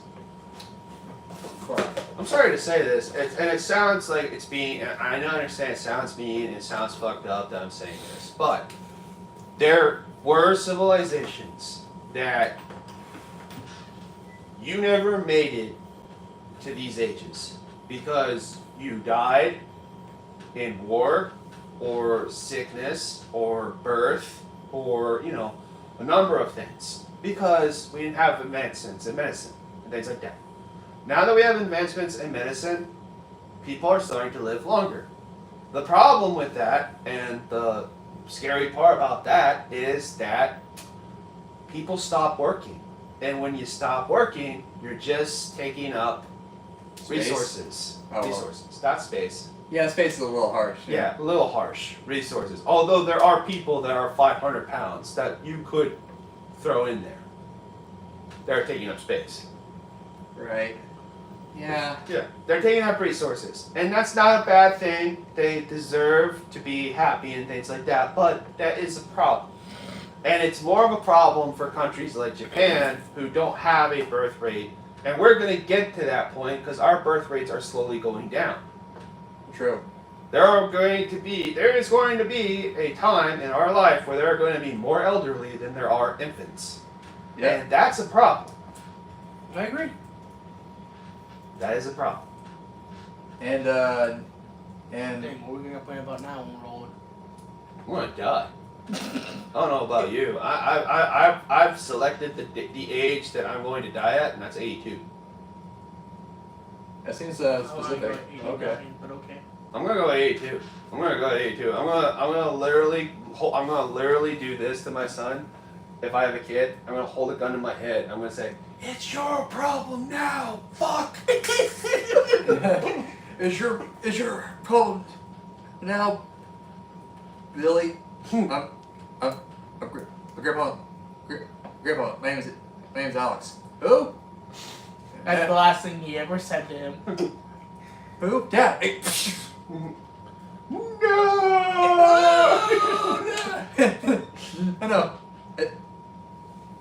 S1: I'm sorry to say this, and it sounds like it's being, I understand it sounds mean, it sounds fucked up that I'm saying this, but there were civilizations that you never made it to these ages because you died in war or sickness or birth or, a number of things because we didn't have advancements in medicine and things like that. Now that we have advancements in medicine, people are starting to live longer. The problem with that, and the scary part about that, is that people stop working. And when you stop working, you're just taking up
S2: Space?
S1: resources.
S2: Oh.
S1: Resources, not space.
S2: yeah, space is a little harsh.
S1: Yeah, a little harsh. Resources. Although there are people that are 500 pounds that you could throw in there. They're taking up space.
S2: Right. Yeah.
S1: Yeah, they're taking up resources, and that's not a bad thing. They deserve to be happy and things like that, but that is a problem. And it's more of a problem for countries like Japan who don't have a birth rate, and we're going to get to that point because our birth rates are slowly going down.
S2: True.
S1: There is going to be a time in our life where there are going to be more elderly than there are infants.
S2: Yeah.
S1: And that's a problem.
S3: I agree.
S1: That is a problem.
S2: And
S3: Dang, what are we gonna complain about now when we're older?
S1: I'm gonna die. I don't know about you. I've selected the age that I'm going to die at, and that's 82.
S2: that seems
S3: I wanna
S2: specific.
S3: go at 89,
S2: Okay.
S3: But okay.
S1: I'm gonna go at 82. I'm gonna literally do this to my son. If I have a kid, I'm gonna hold a gun to my head. I'm gonna say, "It's your problem now. Fuck."
S2: Is your problem now, Billy? I'm Grandpa. Grandpa. My name's Alex. Who?
S3: That's the last thing he ever said to him.
S2: Who? Dad. Hey.
S1: No.
S2: I know.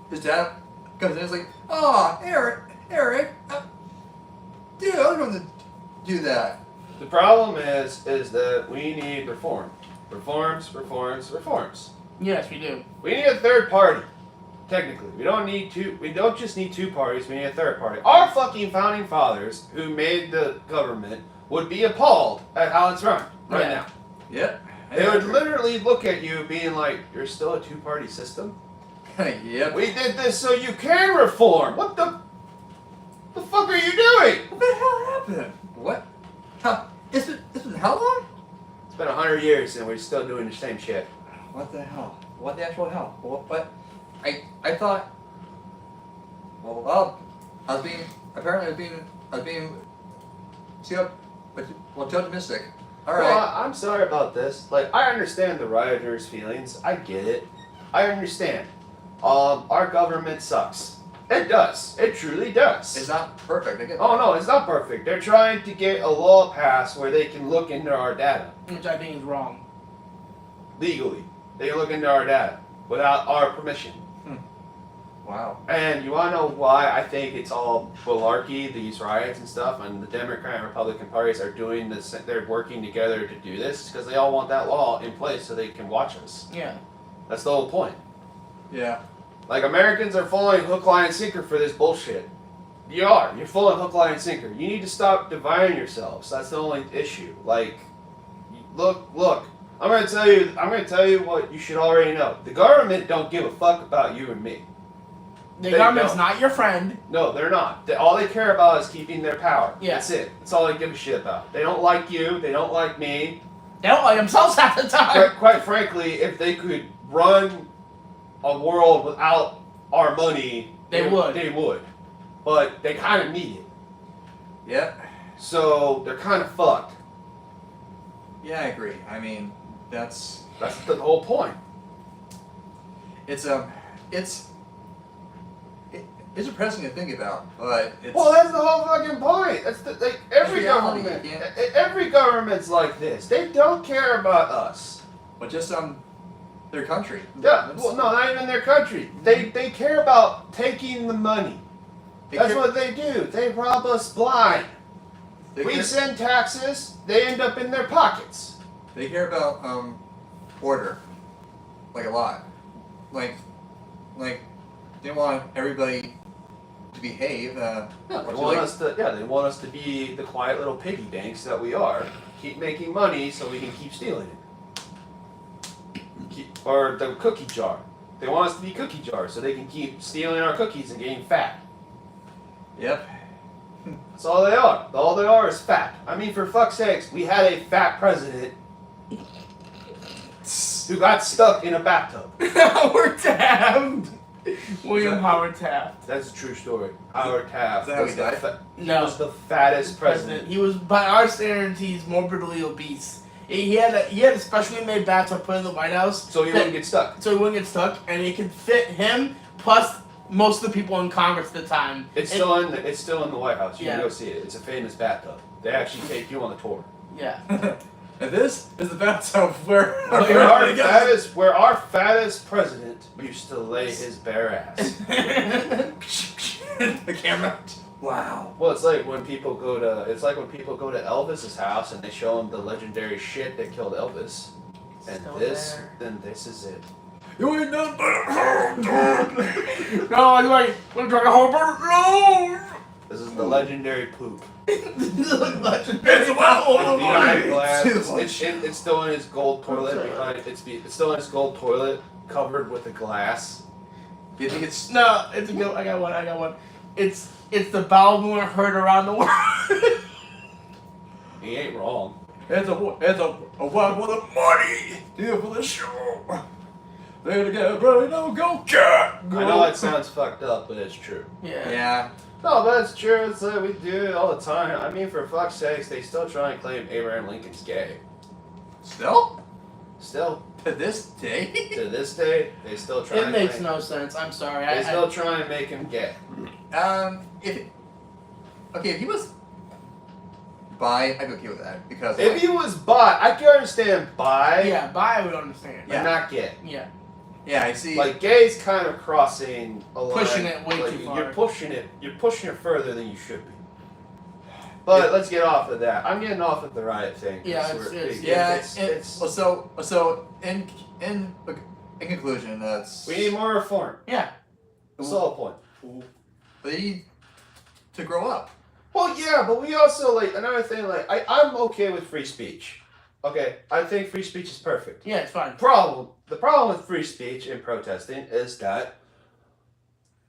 S2: His dad comes in and is like, "Oh, Eric, dude, I was going to do that."
S1: The problem is that we need reform. Reforms.
S3: Yes, we do.
S1: We need a third party. Technically, we don't just need two parties. We need a third party. Our fucking founding fathers, who made the government, would be appalled at how it's run right
S3: Yeah.
S1: now.
S2: Yep.
S1: They would literally look at you being like, you're still a two-party system?
S2: Yep.
S1: We did this so you can reform. What the fuck are you doing?
S2: What the hell happened? What? Huh? It's been how long?
S1: It's been 100 years and we're still doing the same shit.
S2: What the hell? What the actual hell? What? I thought. Well, I was being too optimistic. All right.
S1: Well, I'm sorry about this. Like, I understand the rioters' feelings. I get it. I understand. Our government sucks. It does. It truly does.
S2: It's not perfect. I get
S1: Oh no, it's not perfect. They're trying to get a law passed where they can look into our data
S3: Which I think is wrong.
S1: legally. They can look into our data without our permission.
S2: Wow.
S1: And you want to know why I think it's all malarkey, these riots and stuff, and the Democrat and Republican parties are doing this, they're working together to do this, because they all want that law in place so they can watch us.
S3: Yeah.
S1: That's the whole point.
S2: Yeah.
S1: Like, Americans are falling hook, line, and sinker for this bullshit. You are. You're falling hook, line, and sinker. You need to stop dividing yourselves. That's the only issue. Like, look. I'm gonna tell you what you should already know. The government don't give a fuck about you and me.
S3: The
S1: They
S3: government's
S1: don't.
S3: not your friend.
S1: No, they're not. All they care about is keeping their power.
S3: Yeah.
S1: That's it. That's all they give a shit about. They don't like you. They don't like me.
S3: They don't like themselves half the time.
S1: Quite frankly, if they could run a world without our money,
S3: They would.
S1: They would. But they kind of need it.
S2: Yep.
S1: So they're kind of fucked.
S2: Yeah, I agree. I mean, that's
S1: the whole point.
S2: it's depressing to think about, but it's
S1: Well, that's the whole fucking point. That's like every
S2: reality,
S1: government.
S2: yeah.
S1: Every government's like this. They don't care about us.
S2: but just their country.
S1: Yeah. Well, no, not even their country. They care about taking the money.
S2: They
S1: That's
S2: care-
S1: what they do. They rob us blind.
S2: they
S1: We
S2: care,
S1: send taxes. They end up in their pockets.
S2: they care about order, like a lot, like they want everybody to behave.
S1: They
S2: which is
S1: want
S2: like-
S1: us to. Yeah, they want us to be the quiet little piggy banks that we are. Keep making money so we can keep stealing it. Or the cookie jar. They want us to be cookie jars so they can keep stealing our cookies and getting fat.
S2: Yep.
S1: That's all they are. All they are is fat. I mean, for fuck's sakes, we had a fat president who got stuck in a bathtub.
S3: Howard Taft. William Howard Taft.
S1: That's a true story. Howard Taft
S2: Is that how
S1: was
S2: he
S1: the
S2: died?
S1: he
S3: No.
S1: was the fattest president.
S3: He was, by our standards, he's morbidly obese. He had a specially made bathtub put in the White House.
S1: So he
S3: that-
S1: wouldn't get stuck.
S3: So he wouldn't get stuck, and it could fit him plus most of the people in Congress at the time.
S1: It's
S3: And-
S1: still in the White House. You can
S3: Yeah.
S1: go see it. It's a famous bathtub. They actually take you on the tour.
S3: Yeah.
S2: And this is the bathtub where
S1: Where our fattest president used to lay his bare ass.
S2: the camera. Wow.
S1: Well, it's like when people go to Elvis's house and they show him the legendary shit that killed Elvis. And
S3: Still
S1: this
S3: there.
S1: is it.
S2: You ain't done but
S3: No, I'm like, we're talking Hobart. No.
S1: This is the legendary poop.
S3: Legendary.
S1: Behind glass.
S2: Too
S1: It's
S2: much.
S1: still in his gold toilet behind. It's still in his gold toilet covered with a glass.
S2: Do you think it's
S3: No, it's a good. I got one. It's the bowel movement heard around the world.
S1: He ain't wrong.
S2: it's a one for the money, deal for the show. There to get ready, no go cat. Go.
S1: I know it sounds fucked up, but it's true.
S3: Yeah.
S2: Yeah.
S1: No, but it's true. It's like we do it all the time. I mean, for fuck's sakes, they still try and claim Abraham Lincoln's gay.
S2: Still
S1: Still,
S2: to this day.
S1: to this day, they still try.
S3: It
S1: and
S3: makes
S1: claim,
S3: no sense. I'm sorry.
S1: They still try and make him gay.
S2: If he was bi, I'd be okay with that because
S1: If he was bi, I can understand bi,
S3: yeah, bi I would understand.
S1: but not gay.
S3: Yeah.
S2: yeah, I see.
S1: Like gay's kind of crossing a line.
S3: Pushing it way
S1: like,
S3: too far.
S1: You're pushing it further than you should be. But let's get off of that. I'm getting off of the riot thing. 'cause
S3: Yeah,
S1: it's
S2: so in conclusion, that's
S1: we need more reform.
S3: Yeah.
S1: That's the whole point.
S2: they need to grow up.
S1: Well, yeah, but we also like another thing. Like, I'm okay with free speech. Okay, I think free speech is perfect.
S3: Yeah, it's fine.
S1: The problem with free speech and protesting is that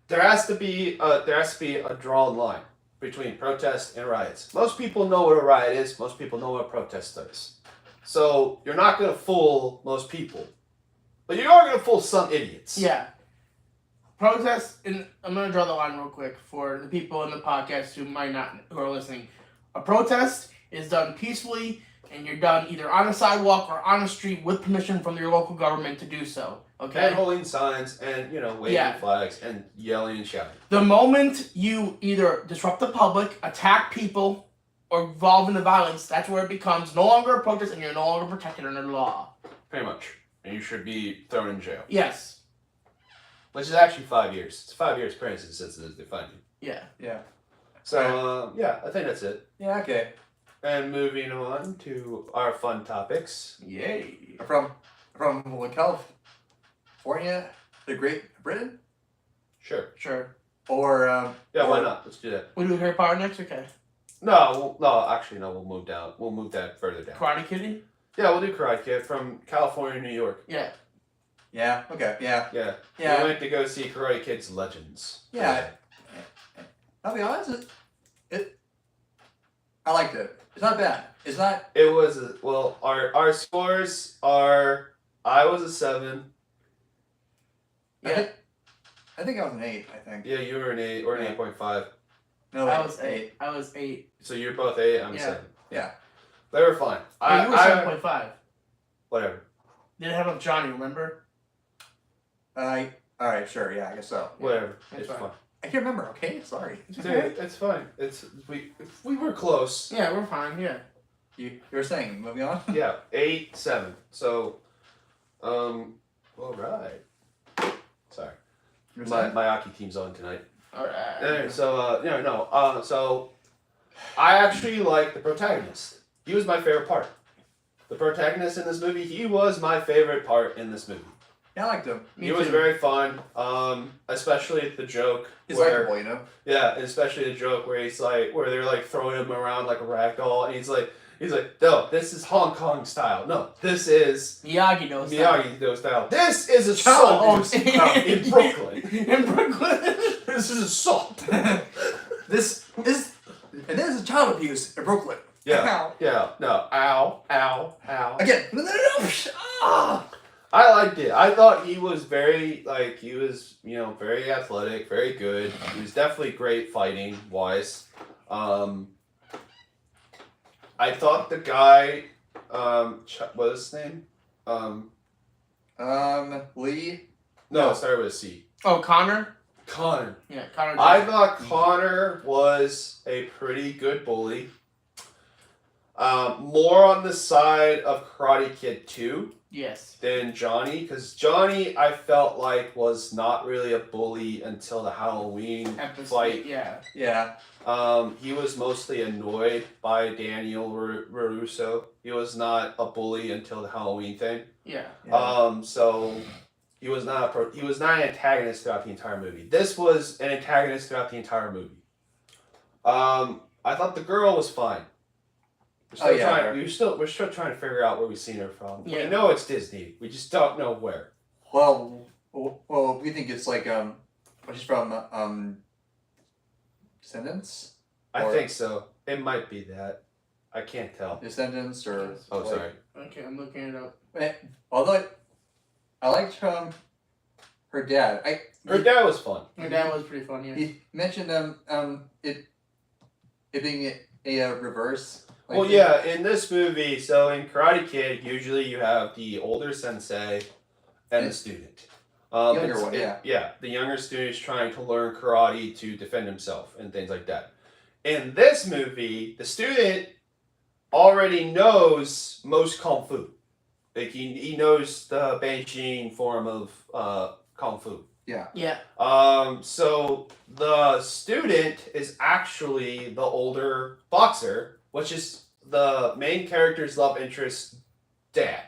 S1: there has to be a drawn line between protest and riots. Most people know what a riot is. Most people know what a protest is. So you're not going to fool most people, but you are going to fool some idiots.
S3: Yeah. Protest, and I'm going to draw the line real quick for the people in the podcast who are listening. A protest is done peacefully, and you're done either on a sidewalk or on a street with permission from your local government to do so. Okay?
S1: And holding signs and, waving flags and yelling and shouting.
S3: The moment you either disrupt the public, attack people, or involve in the violence, that's where it becomes no longer a protest and you're no longer protected under the law.
S1: Pretty much. And you should be thrown in jail.
S3: Yes.
S1: Which is actually 5 years. It's 5 years prison since they find you.
S3: Yeah.
S2: Yeah.
S1: So, I think that's it.
S2: Yeah. Okay.
S1: And moving on to our fun topics.
S3: Yay.
S2: From California to Great Britain,
S1: Sure.
S3: Sure.
S2: or
S1: Yeah, why not? Let's do that.
S3: We do Harry Potter next? Okay.
S1: No, actually, no, we'll move down. We'll move that further down.
S3: Karate Kitty?
S1: Yeah, we'll do Karate Kid from California to New York.
S3: Yeah.
S2: Yeah. Okay. Yeah.
S1: Yeah.
S2: Yeah.
S1: We went to go see Karate Kid's Legends.
S2: Yeah. I'll be honest. I liked it. It's not bad. It's not.
S1: It was, our scores are, I was a 7.
S3: Yeah.
S2: I think I was an 8. I think.
S1: Yeah, you were an 8 or an
S2: Yeah.
S1: 8.5.
S2: No,
S3: I was 8. I was 8.
S1: So you're both 8, I'm a
S3: Yeah.
S1: 7.
S2: Yeah.
S1: They were fine.
S3: You were 7.5.
S1: Whatever.
S3: Didn't have Johnny, remember?
S2: All right. Sure. Yeah. I guess so.
S1: Whatever.
S3: That's
S1: It's
S3: fine.
S1: fine.
S2: I can't remember. Okay. Sorry.
S1: Dude, it's fine. We were close.
S3: Yeah, we're fine, yeah.
S2: You were saying. Moving on.
S1: Yeah, 8, 7. So, all right. Sorry,
S2: You were
S1: my
S2: saying?
S1: hockey team's on tonight.
S3: Alright.
S1: Anyway, so so I actually like the protagonist. He was my favorite part. The protagonist in this movie, he was my favorite part in this movie.
S2: Yeah, I liked him.
S3: Me
S1: He was
S3: too.
S1: very fun, especially the joke
S2: He's
S1: where,
S2: likable, you know.
S1: yeah, especially the joke where where they're like throwing him around like a rag doll, and he's like, no, this is Hong Kong style. No, this is
S3: Miyagi knows
S1: Miyagi style. This is assault in Brooklyn.
S3: In Brooklyn.
S1: This is assault.
S2: This is child abuse in Brooklyn.
S1: Yeah, yeah, no, ow.
S2: Again. No. Ah.
S1: I liked it. I thought he was very very athletic, very good. He was definitely great fighting wise. I thought the guy, what was his name?
S2: Lee.
S1: No, it started with a C.
S3: Oh, Connor?
S1: Connor.
S3: Yeah, Connor.
S1: I thought Connor was a pretty good bully. More on the side of Karate Kid 2
S3: Yes.
S1: than Johnny, because Johnny I felt like was not really a bully until the Halloween fight.
S3: Yeah.
S2: Yeah.
S1: He was mostly annoyed by Daniel Russo. He was not a bully until the Halloween thing.
S3: Yeah.
S1: So he was not an antagonist throughout the entire movie. This was an antagonist throughout the entire movie. I thought the girl was fine. We're still trying to figure out where we've seen her from.
S3: Yeah.
S1: We know it's Disney. We just don't know where.
S2: Well, we think it's like she's from Descendants.
S1: I
S2: Or-
S1: think so. It might be that. I can't tell.
S2: Descendants or.
S1: Oh,
S2: like-
S1: sorry.
S3: Okay, I'm looking it up.
S2: Although I liked her dad.
S1: Her dad was fun.
S3: My dad was pretty fun, yeah.
S2: He mentioned it being a reverse. Like,
S1: Well, yeah, in this movie, so in Karate Kid, usually you have the older sensei and the student.
S2: Younger one, yeah.
S1: Yeah, the younger student is trying to learn karate to defend himself and things like that. In this movie, the student already knows most kung fu. Like he knows the Beijing form of kung fu.
S2: Yeah.
S3: Yeah.
S1: So the student is actually the older boxer, which is the main character's love interest's dad,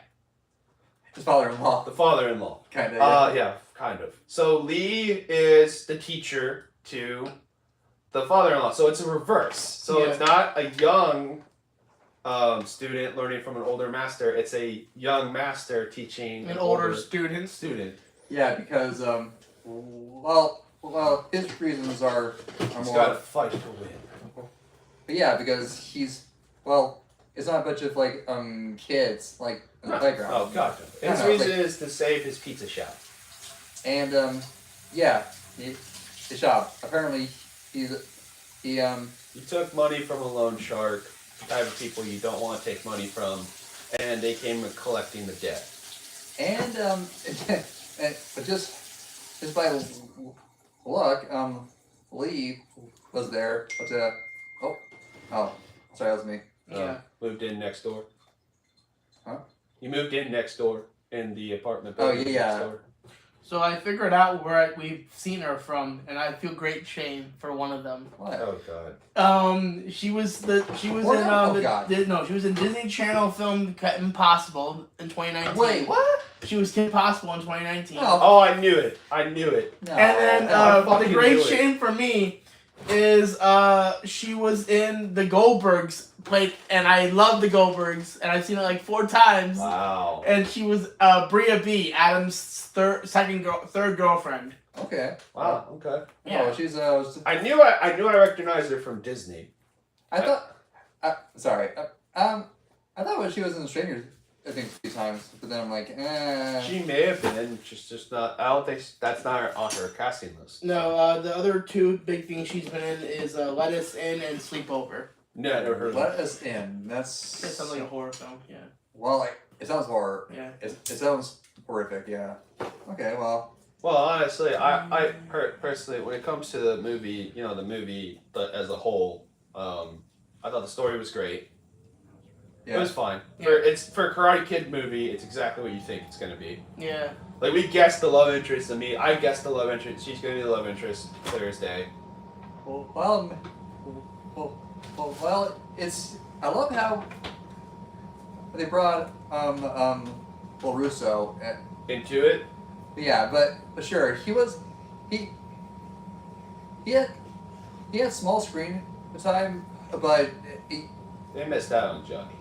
S2: His father-in-law.
S1: the father-in-law.
S2: Kind of.
S1: Yeah, kind of. So Lee is the teacher to the father-in-law. So it's a reverse. So it's not a young student learning from an older master. It's a young master teaching
S3: An older student.
S2: Yeah, because his reasons are
S1: He's
S2: more.
S1: got to fight to win.
S2: But yeah, because he's it's not a bunch of like kids like in the playground.
S1: Oh, gotcha.
S2: No,
S1: His
S2: no,
S1: reason
S2: like-
S1: is to save his pizza shop.
S2: And his shop. Apparently, he
S1: You took money from a loan shark, the type of people you don't want to take money from, and they came collecting the debt.
S2: and but just by luck, Lee was there. But sorry, that was me.
S3: Yeah.
S1: Moved in next door.
S2: Huh?
S1: You moved in next door in the apartment
S2: Oh,
S1: building
S2: yeah.
S1: next door.
S3: So I figured out where we've seen her from, and I feel great shame for one of them.
S2: What?
S1: Oh god.
S3: She was
S2: What?
S3: in
S2: Oh, God.
S3: she was in Disney Channel film Impossible in 2019.
S2: Wait, what?
S3: She was Kim Possible in 2019.
S2: Oh.
S1: Oh, I knew it. I knew it.
S2: No.
S3: And then
S1: I
S3: the
S1: fucking
S3: great
S1: knew it.
S3: shame for me is she was in the Goldbergs and I love the Goldbergs, and I've seen it like 4 times.
S1: Wow.
S3: And she was Bria B, Adam's third girlfriend.
S2: Okay.
S1: Wow. Okay.
S3: Yeah.
S2: Oh, she's
S1: I knew I recognized her from Disney.
S2: I thought. Sorry. I thought when she was in Strangers, I think 3 times, but then I'm like,
S1: She may have been just not. I don't think that's not on her casting list.
S3: No, the other 2 big things she's been in is Let Us In and Sleepover.
S1: No, I never heard of
S2: Let
S1: it.
S2: Us In. That's.
S3: It sounds like a horror film. Yeah.
S2: Well, it sounds horror.
S3: Yeah.
S2: It sounds horrific. Yeah. Okay. Well.
S1: Well, honestly, I personally, when it comes to the movie, as a whole, I thought the story was great. It
S2: Yeah.
S1: was fine.
S3: Yeah.
S1: For a Karate Kid movie, it's exactly what you think it's gonna be.
S3: Yeah.
S1: Like we guessed the love interest in me. I guessed the love interest. She's gonna be the love interest clear as day.
S2: Well, it's. I love how they brought Russo.
S1: Into it.
S2: Yeah, but sure, he had small screen time, but
S1: They missed out on Johnny.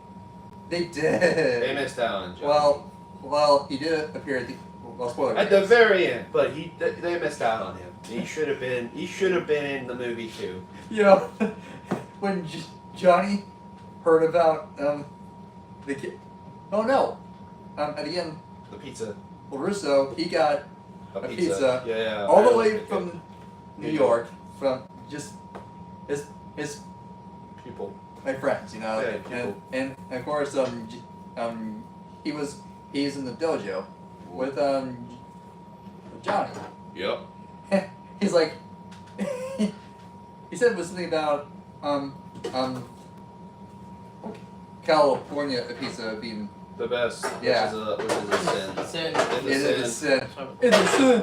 S2: they
S1: They
S2: did.
S1: missed out on Johnny.
S2: Well, he did appear at the spoiler.
S1: At the very end, but they missed out on him. He should have been in the movie too.
S2: You know, when Johnny heard about the kid. Oh no! At the end,
S1: The pizza.
S2: Russo, he got
S1: A
S2: a
S1: pizza.
S2: pizza
S1: Yeah.
S2: all the
S1: I
S2: way
S1: like it.
S2: from New York, from just his
S1: People.
S2: my friends, you know,
S1: Yeah, people.
S2: and of course he's in the dojo with Johnny.
S1: Yep.
S2: He's like he said it was something about California pizza being
S1: The best.
S2: Yeah.
S1: Which is a sin.
S3: Sin.
S2: it
S1: It's a
S2: is
S1: sin.
S2: it's a sin.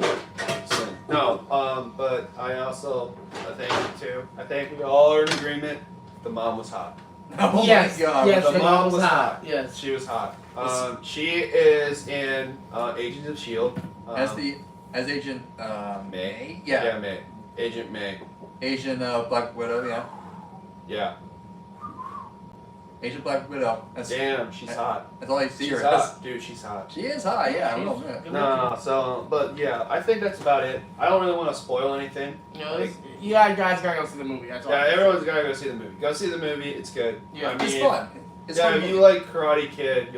S1: Sin. No. But I think too. I think we all are in agreement. The mom was hot.
S2: Oh
S3: Yes,
S2: my god.
S3: yes.
S1: The mom was hot.
S3: Yes.
S1: She was hot. She is in Agents of Shield.
S2: As Agent
S1: May.
S2: Yeah.
S1: Yeah, May. Agent May.
S2: Asian Black Widow, yeah.
S1: Yeah.
S2: Asian Black Widow.
S1: Damn, she's hot.
S2: That's all I see
S1: She's
S2: her as.
S1: hot, dude. She's hot.
S2: She is hot, yeah, I will
S3: She's
S2: admit.
S3: good
S1: No,
S3: looking.
S1: so, but yeah, I think that's about it. I don't really want to spoil anything.
S3: You know, guys gotta go see the movie. That's all.
S1: Yeah, everyone's gotta go see the movie. Go see the movie. It's good.
S3: Yeah.
S1: I mean,
S2: It's fun. It's
S1: yeah,
S2: fun.
S1: if you like Karate Kid,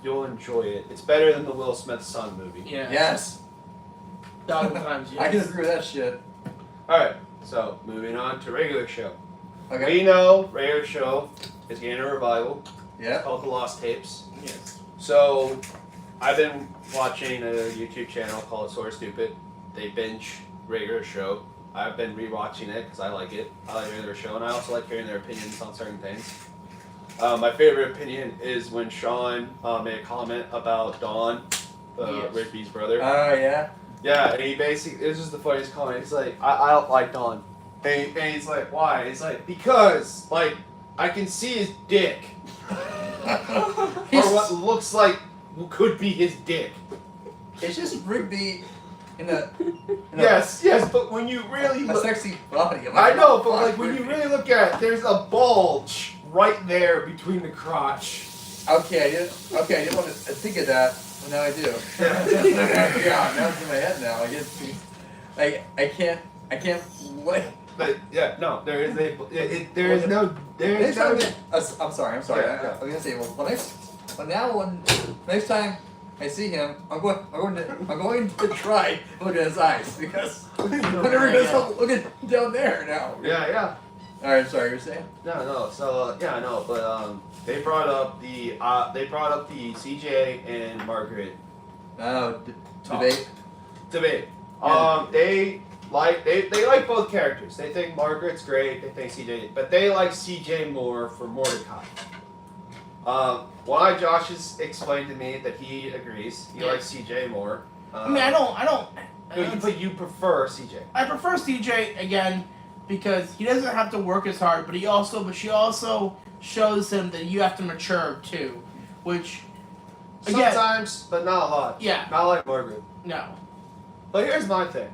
S1: you'll enjoy it. It's better than the Will Smith son movie.
S3: Yeah.
S2: Yes.
S3: 1,000 times. Yes.
S2: I can agree with that shit.
S1: All right, so moving on to regular show.
S2: Okay.
S1: We know regular show is getting a revival.
S2: Yeah.
S1: It's called The Lost Tapes.
S3: Yes.
S1: So, I've been watching a YouTube channel called Sort of Stupid. They binge regular show. I've been rewatching it because I like it. I like regular show, and I also like hearing their opinions on certain things. My favorite opinion is when Sean made a comment about Don,
S3: Yes.
S1: Rigby's brother.
S2: Oh, yeah.
S1: Yeah, and he basically, it was just the funniest comment. He's like, I don't like Don. And he's like, why? He's like, because, like, I can see his dick. Or what looks like could be his dick.
S2: It's just Rigby in a
S1: Yes, but when you really
S2: a
S1: look,
S2: sexy body. I'm
S1: I
S2: like,
S1: know,
S2: oh,
S1: but
S2: fuck,
S1: like when you
S2: Rigby.
S1: really look at it, there's a bulge right there between the crotch.
S2: Okay, I didn't want to think of that, but now I do. Yeah, now it's in my head now. I can't wait.
S1: But yeah, no, there is a
S2: Next time, I'm sorry.
S1: Yeah.
S2: I was gonna say, next time I see him, I'm going to try to look at his eyes because whenever he goes looking down there now.
S1: Yeah.
S2: All right, sorry, you were saying?
S1: No. So yeah, no, but they brought up the CJ and Margaret
S2: Oh,
S1: Talk.
S2: debate.
S1: debate. They like both characters. They think Margaret's great. They think CJ, but they like CJ more for Mordecai. Why Josh has explained to me that he agrees. He likes CJ more.
S3: I mean, I don't.
S1: But you prefer CJ.
S3: I prefer CJ again because he doesn't have to work as hard, but she also shows him that you have to mature too, which again,
S1: Sometimes, but not a lot.
S3: Yeah.
S1: Not like Margaret.
S3: no.
S1: But here's my thing.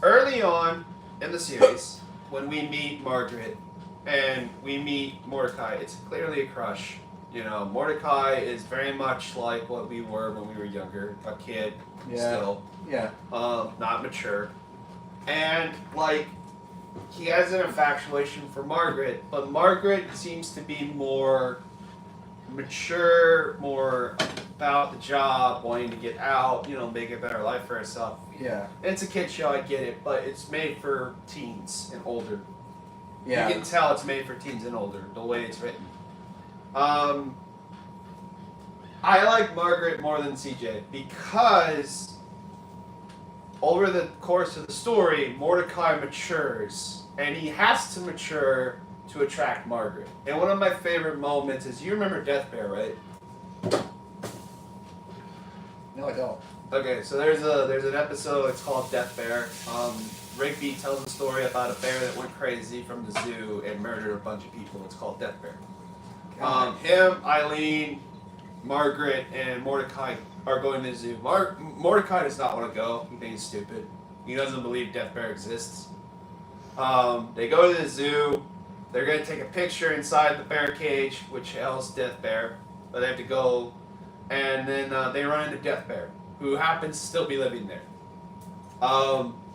S1: Early on in the series, when we meet Margaret and we meet Mordecai, it's clearly a crush. You know, Mordecai is very much like what we were when we were younger, a kid still,
S2: Yeah.
S1: not mature. And like, he has an infatuation for Margaret, but Margaret seems to be more mature, more about the job, wanting to get out, make a better life for herself.
S2: Yeah.
S1: It's a kid show, I get it, but it's made for teens and older.
S2: Yeah.
S1: You can tell it's made for teens and older, the way it's written. I like Margaret more than CJ because over the course of the story, Mordecai matures, and he has to mature to attract Margaret. And one of my favorite moments is, you remember Death Bear, right?
S2: No, I don't.
S1: Okay, so there's an episode, it's called Death Bear. Rigby tells a story about a bear that went crazy from the zoo and murdered a bunch of people. It's called Death Bear. Him, Eileen, Margaret, and Mordecai are going to the zoo. Mordecai does not want to go. He thinks it's stupid. He doesn't believe Death Bear exists. They go to the zoo. They're going to take a picture inside the bear cage, which houses Death Bear. But they have to go, and then they run into Death Bear, who happens to still be living there.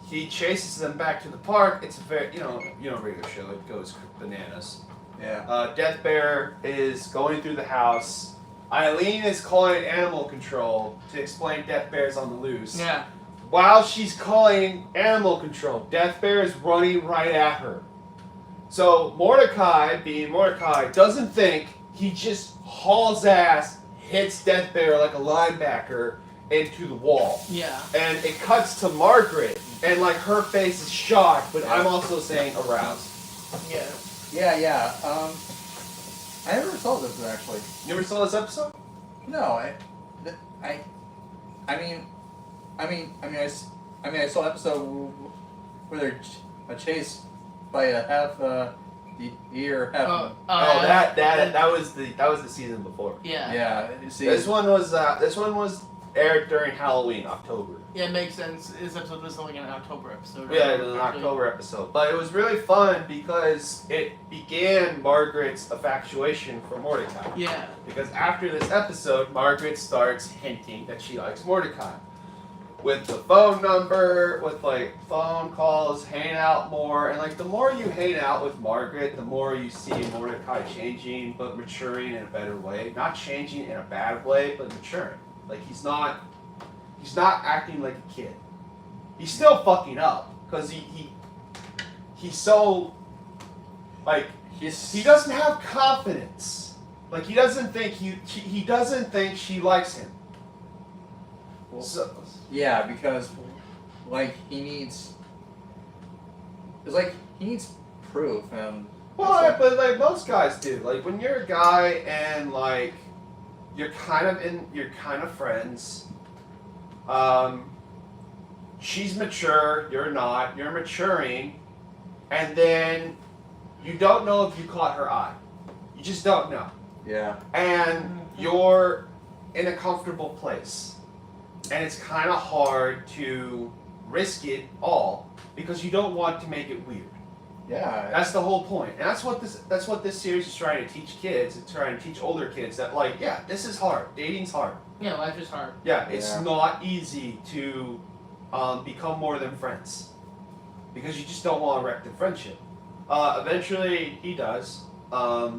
S1: He chases them back to the park. It's a very, radio show. It goes bananas.
S2: Yeah.
S1: Death Bear is going through the house. Eileen is calling animal control to explain Death Bear's on the loose.
S3: Yeah.
S1: While she's calling animal control, Death Bear is running right at her. So Mordecai, being Mordecai, doesn't think. He just hauls ass, hits Death Bear like a linebacker into the wall.
S3: Yeah.
S1: And it cuts to Margaret, and like her face is shocked, but I'm also saying aroused.
S3: Yeah.
S2: Yeah. I never saw this actually.
S1: You ever saw this episode?
S2: No, I saw an episode where they're chased by a half deer.
S1: That was the season before.
S3: Yeah.
S2: Yeah. You see,
S1: This one was aired during Halloween, October.
S3: Yeah, it makes sense. This episode was like an October episode. Right?
S1: Yeah, it was an October episode. But it was really fun because it began Margaret's infatuation for Mordecai.
S3: Yeah.
S1: Because after this episode, Margaret starts hinting that she likes Mordecai. With the phone number, with like phone calls, hang out more, and like the more you hang out with Margaret, the more you see Mordecai changing, but maturing in a better way. Not changing in a bad way, but maturing. Like he's not acting like a kid. He's still fucking up because he's so like he doesn't have confidence. Like he doesn't think he doesn't think she likes him. So,
S2: yeah, because like he needs proof and.
S1: well, but like most guys do. Like when you're a guy and like you're kind of friends. She's mature, you're not, you're maturing, and then you don't know if you caught her eye. You just don't know.
S2: Yeah.
S1: And you're in a comfortable place. And it's kind of hard to risk it all because you don't want to make it weird.
S2: Yeah.
S1: That's the whole point, and that's what this series is trying to teach kids. It's trying to teach older kids that, like, yeah, this is hard. Dating's hard.
S3: Yeah, life is hard.
S1: Yeah, it's
S2: Yeah.
S1: not easy to become more than friends because you just don't want to wreck the friendship. Eventually, he does.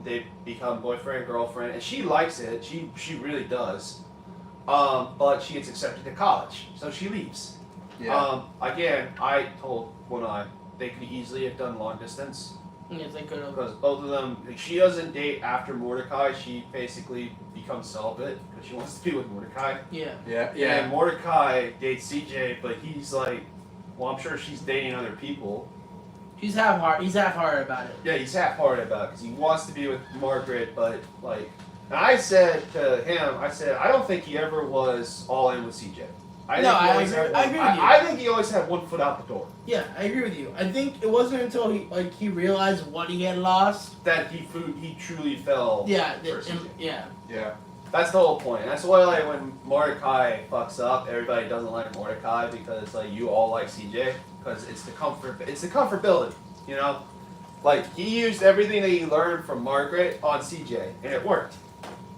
S1: They become boyfriend, girlfriend, and she likes it. She really does. But she gets accepted to college, so she leaves.
S2: Yeah.
S1: Again, I told they could easily have done long distance
S3: Yes, they could have.
S1: because both of them. Like, she doesn't date after Mordecai. She basically becomes celibate because she wants to be with Mordecai.
S3: Yeah.
S2: Yeah.
S1: And
S2: Yeah.
S1: Mordecai dates CJ, but he's like, well, I'm sure she's dating other people.
S3: He's half-hearted about it.
S1: Yeah, he's half-hearted about it because he wants to be with Margaret, but like, and I said to him, I don't think he ever was all in with CJ. I
S3: agree with you.
S1: I think he always had one foot out the door.
S3: Yeah, I agree with you. I think it wasn't until he realized what he had lost.
S1: That he truly fell.
S3: Yeah.
S1: for CJ.
S3: Yeah.
S2: Yeah.
S1: That's the whole point. That's why, like, when Mordecai fucks up, everybody doesn't like Mordecai because, like, you all like CJ because it's the comfortability, you know. Like, he used everything that he learned from Margaret on CJ, and it worked.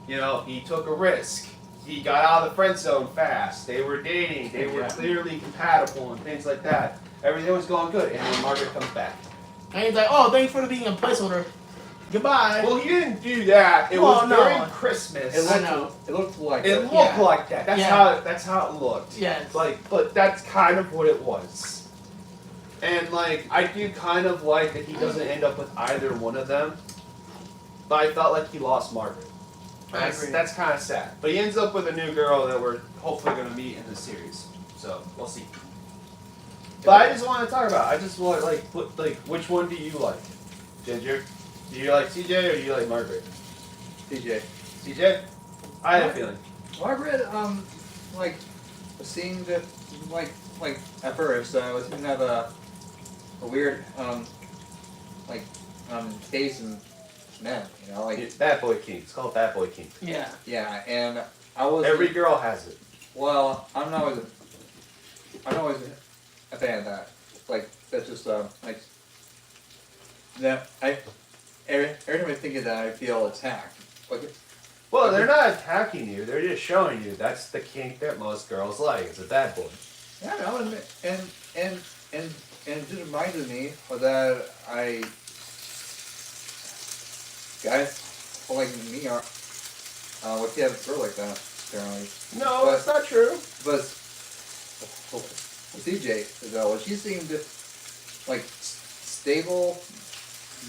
S1: You know, he took a risk. He got out of the friend zone fast. They were dating. They were clearly compatible and things like that. Everything was going good, and then Margaret comes back.
S3: And he's like, "Oh, thanks for being a placeholder. Goodbye."
S1: Well, he didn't do that. It was during Christmas.
S2: It
S3: I know.
S2: looked like.
S1: It looked
S3: Yeah.
S1: like that. That's
S3: Yeah.
S1: how it looked.
S3: Yes.
S1: Like, but that's kind of what it was. And like, I do kind of like that he doesn't end up with either one of them. But I felt like he lost Margaret.
S3: I agree.
S1: That's kind of sad. But he ends up with a new girl that we're hopefully going to meet in the series. So we'll see. But I just want to talk about. I just want which one do you like, Ginger? Do you like CJ or do you like Margaret?
S2: CJ.
S1: CJ? I had a feeling.
S2: Margaret, like, seemed like at first, was gonna have a weird, taste in men, you know, like.
S1: Bad Boy King. It's called Bad Boy King.
S3: Yeah.
S2: Yeah, and I was.
S1: Every girl has it.
S2: Well, I'm not always a fan of that. Like, that's just like. That every time I think of that, I feel attacked. Like.
S1: Well, they're not attacking you. They're just showing you that's the kink that most girls like. It's a bad boy.
S2: Yeah, no, and it just reminded me of that guys like me are what you have a girl like that apparently.
S1: No, that's not true.
S2: But CJ though, she seemed like stable,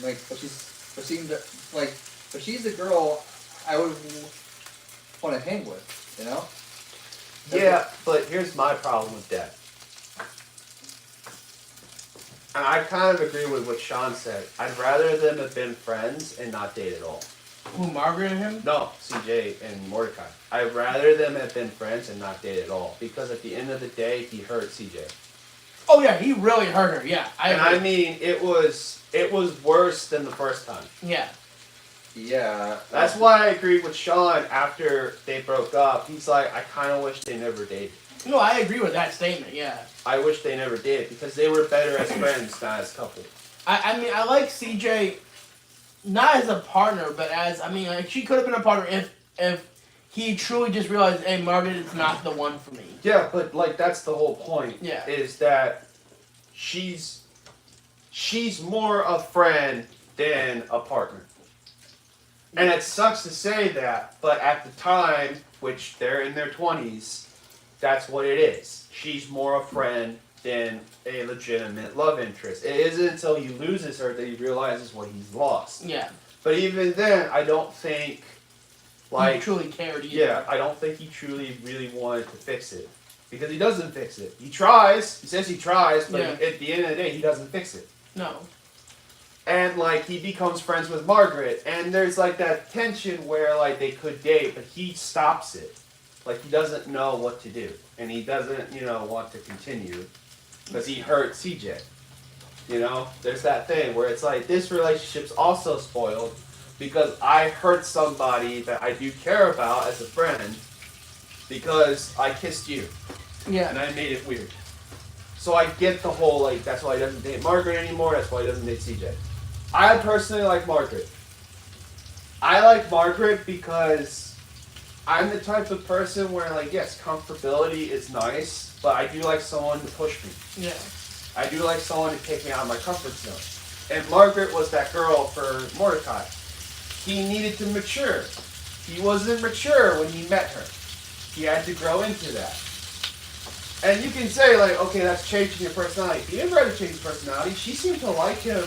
S2: like but she's the girl I would want to hang with, you know.
S1: Yeah, but here's my problem with that. And I kind of agree with what Sean said. I'd rather them have been friends and not date at all.
S3: Who, Margaret and him?
S1: No, CJ and Mordecai. I'd rather them have been friends and not date at all. Because at the end of the day, he hurt CJ.
S3: Oh yeah, he really hurt her. Yeah,
S1: I mean, it was worse than the first time.
S3: Yeah.
S2: Yeah.
S1: That's why I agreed with Sean after they broke up. He's like, I kind of wish they never dated.
S3: No, I agree with that statement. Yeah.
S1: I wish they never did because they were better as friends, not as couple.
S3: I mean, I like CJ, not as a partner, but as like, she could have been a partner if he truly just realized, hey, Margaret is not the one for me.
S1: Yeah, but like that's the whole point.
S3: Yeah.
S1: Is that she's more a friend than a partner. And it sucks to say that, but at the time, which they're in their 20s, that's what it is. She's more a friend than a legitimate love interest. It isn't until he loses her that he realizes what he's lost.
S3: Yeah.
S1: But even then, I don't think,
S3: He truly cared either.
S1: Yeah, I don't think he truly really wanted to fix it. Because he doesn't fix it. He tries, he says he tries, but at the end of the day, he doesn't fix it.
S3: No.
S1: And, like, he becomes friends with Margaret, and there's, like, that tension where, like, they could date, but he stops it. Like, he doesn't know what to do. And he doesn't, want to continue. Because he hurt CJ. You know? There's that thing where it's like, this relationship's also spoiled because I hurt somebody that I do care about as a friend because I kissed you.
S3: Yeah.
S1: And I made it weird. So I get the whole, like, that's why he doesn't date Margaret anymore, that's why he doesn't date CJ. I personally like Margaret. I like Margaret because I'm the type of person where, like, yes, comfortability is nice, but I do like someone to push me.
S3: Yeah.
S1: I do like someone to take me out of my comfort zone. And Margaret was that girl for Mordecai. He needed to mature. He wasn't mature when he met her. He had to grow into that. And you can say, like, okay, that's changing your personality. He didn't try to change his personality. She seemed to like him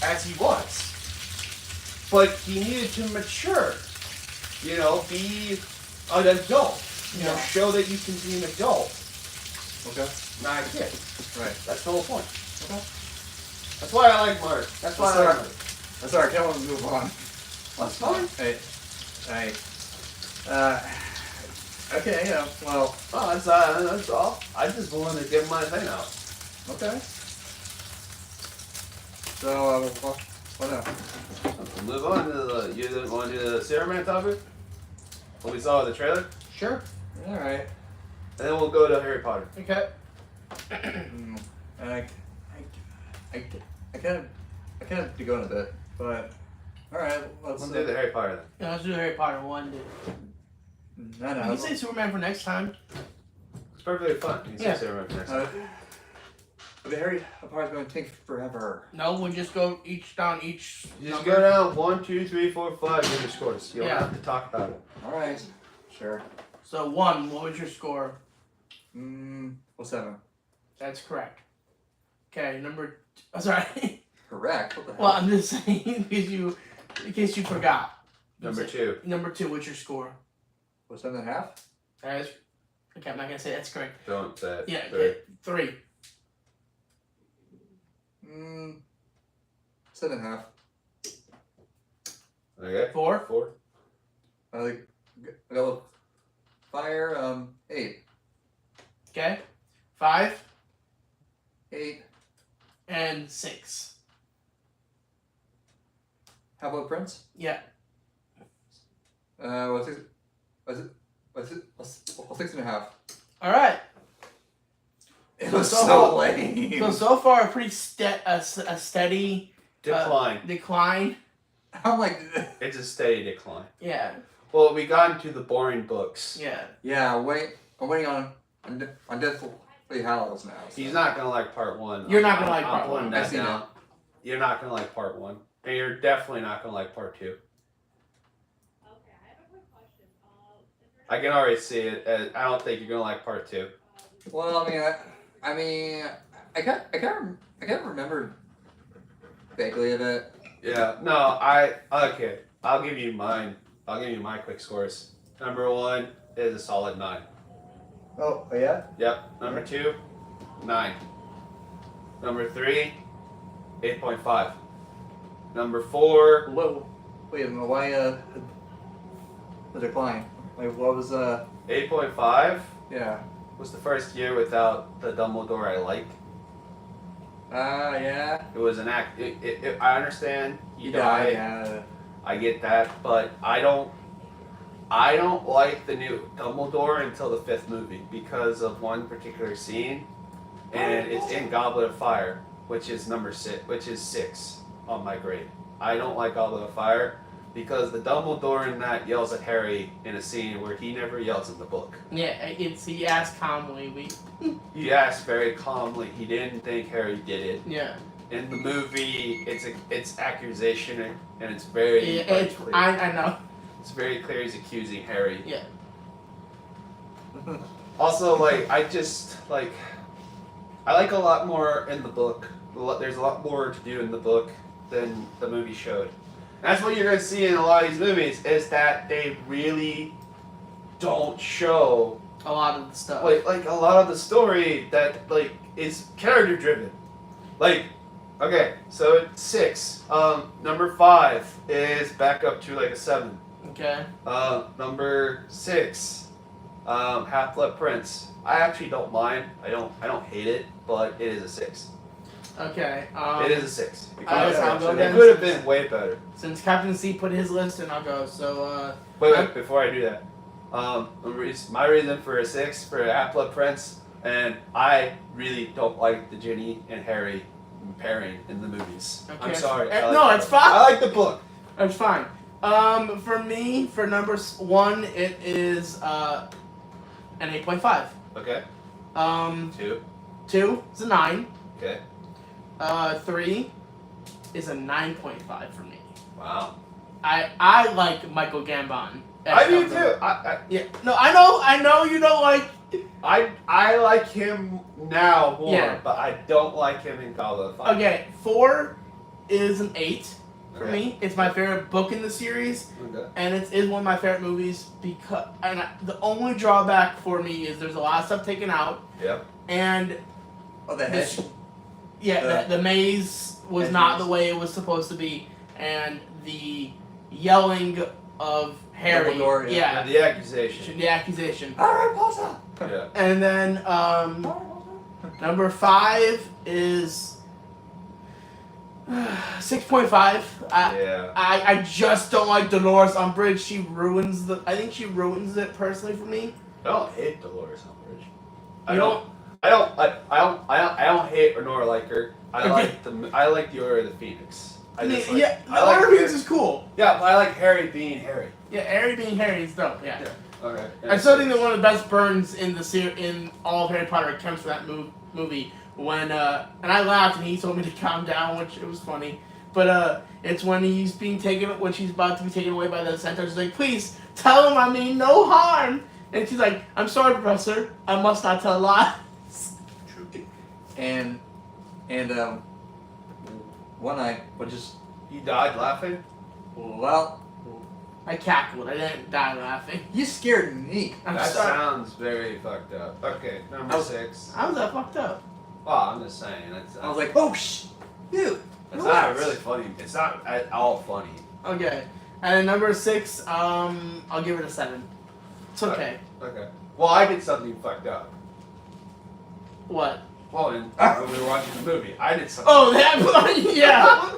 S1: as he was. But he needed to mature. You know, be an adult. You know, show that you can be an adult.
S2: Okay.
S1: Not a kid.
S2: Right.
S1: That's the whole point.
S2: Okay.
S1: That's why I like Mark. That's why I like Mark.
S2: I'm sorry, I can't want to move on.
S1: That's fine.
S2: Hey. Okay, yeah, well.
S1: Oh, that's all. I just wanted to get my thing out.
S2: Okay. So, what now?
S1: We'll move on to the. You didn't want to do the Sarah Man topic? What we saw in the trailer?
S3: Sure.
S2: Alright.
S1: And then we'll go to Harry Potter.
S3: Okay.
S2: I kind of have to go in a bit, but alright, let's
S1: Let's do the Harry Potter then.
S3: Yeah, let's do Harry Potter 1, dude.
S2: No,
S3: You can say Superman for next time.
S1: It's perfectly fun. You can
S3: Yeah.
S1: say Sarah Man for next time.
S2: The Harry Potter's going to take forever.
S3: No, we'll just go down each
S1: You just
S3: number.
S1: go down 1, 2, 3, 4, 5. Give your scores. You don't
S3: Yeah.
S1: have to talk about it.
S2: Alright, sure.
S3: So 1, what was your score?
S2: Well, 7.
S3: That's correct. Okay, number. Sorry.
S2: Correct? What the hell?
S3: Well, I'm just saying in case you forgot.
S1: Number 2.
S3: Number 2, what's your score?
S2: What, 7.5?
S3: That is. Okay, I'm not gonna say that's correct.
S1: Don't say it.
S3: Yeah.
S1: Third.
S3: Okay, 3.
S2: 7.5.
S1: Okay.
S3: 4.
S1: 4.
S2: I got fire, 8.
S3: Okay. 5
S2: 8.
S3: and 6.
S2: How about Prince?
S3: Yeah.
S2: What's it? 6.5.
S3: All right.
S2: It was
S3: So-
S2: so lame.
S3: So far, a pretty a steady
S1: Decline.
S3: decline.
S2: I'm like,
S1: It's a steady decline.
S3: Yeah.
S1: Well, we got into the boring books.
S3: Yeah.
S2: yeah, I'm waiting on Deathly Hallows now. So.
S1: He's not gonna like part 1.
S3: You're not gonna like part
S1: I'm putting
S3: one.
S1: that
S2: I've seen
S1: down. You're not gonna like part 1, and you're definitely not gonna like part 2.
S4: Okay, I have a quick question.
S1: I can already see it. I don't think you're gonna like part 2.
S2: Well, I can't remember vaguely of it.
S1: Yeah. No. Okay. I'll give you mine. I'll give you my quick scores. Number 1 is a solid 9.
S2: Oh yeah.
S1: Yep. Number 2, 9. Number 3, 8.5. Number 4,
S2: Whoa. Wait a minute. Why the decline? Like what was
S1: 8.5
S2: yeah.
S1: was the first year without the Dumbledore I like.
S2: Yeah.
S1: It was an act. I understand he died.
S2: Yeah.
S1: I get that, but I don't like the new Dumbledore until the 5th movie because of one particular scene, and it's in Goblet of Fire, which is number 6, which is 6 on my grade. I don't like Goblet of Fire because the Dumbledore in that yells at Harry in a scene where he never yells in the book.
S3: Yeah. He asked calmly.
S1: He asked very calmly. He didn't think Harry did it.
S3: Yeah.
S1: In the movie, it's accusation and it's very
S3: Yeah.
S1: clear.
S3: I know.
S1: It's very clear he's accusing Harry.
S3: Yeah.
S1: Also, like, I like a lot more in the book. There's a lot more to do in the book than the movie showed. And that's what you're going to see in a lot of these movies, is that they really don't show,
S3: A lot of the stuff.
S1: like a lot of the story that, like, is character driven. Like, okay, so it's 6. Number 5 is back up to, like, a 7.
S3: Okay.
S1: Number 6, Half-Blood Prince. I actually don't mind. I don't hate it, but it is a 6.
S3: Okay.
S1: It is a 6.
S3: I'll go
S1: It
S3: then.
S1: could have been way better.
S3: Since Captain C put his list in, I'll go. So,
S1: Wait, before I do that, my reason for a 6 for Half-Blood Prince, and I really don't like the Ginny and Harry pairing in the movies.
S3: Okay.
S1: I'm sorry.
S3: No, it's fine.
S1: I like the book.
S3: That's fine. For me, for number 1, it is an 8.5.
S1: Okay. 2.
S3: 2 is a 9.
S1: Okay.
S3: 3 is a 9.5 for me.
S1: Wow.
S3: I like Michael Gambon.
S1: I do too.
S3: Yeah. No, I know you don't like.
S1: I like him now more,
S3: Yeah.
S1: but I don't like him in Goblet of Fire.
S3: Okay, 4 is an 8 for
S1: Okay.
S3: me. It's my favorite book in the series,
S1: Okay.
S3: and it is one of my favorite movies because. The only drawback for me is there's a lot of stuff taken out,
S1: Yep.
S3: and
S2: Oh, the head.
S3: the maze was
S2: Head
S3: not
S2: maze.
S3: the way it was supposed to be, and the yelling of Harry.
S2: Dumbledore, yeah.
S1: And the accusation.
S3: The accusation.
S2: Harry Potter.
S1: Yeah.
S3: And then number 5 is 6.5.
S1: Yeah.
S3: I just don't like Dolores Umbridge. I think she ruins it personally for me.
S1: I don't hate Dolores Umbridge.
S3: You don't?
S1: I don't hate or nor like her. I like the Order of the Phoenix. I just like,
S3: yeah,
S1: I
S3: the
S1: like
S3: Order of
S1: Harry-
S3: Phoenix is cool.
S1: Yeah, but I like Harry being Harry.
S3: Yeah, Harry being Harry is dope. Yeah.
S1: Okay.
S3: I still think that one of the best burns in in all of Harry Potter comes from that movie when and I laughed and he told me to calm down, which it was funny. But it's when when she's about to be taken away by the centaur. She's like, "Please tell him I mean no harm." And she's like, "I'm sorry, Professor. I must not tell lies."
S1: True.
S2: And one night, but just
S1: You died laughing?
S2: well,
S3: I cackled. I didn't die laughing.
S2: you scared me.
S3: I'm
S1: That
S3: sorry.
S1: sounds very fucked up. Okay, number 6.
S3: How was that fucked up?
S1: Well, I'm just saying.
S2: I was like, oh dude.
S1: it's not really funny. It's not at all funny.
S3: Okay. And then number 6, I'll give it a 7. It's okay.
S1: Okay. Well, I did something fucked up.
S3: What?
S1: Well, when we were watching the movie, I did something.
S3: Oh, that yeah.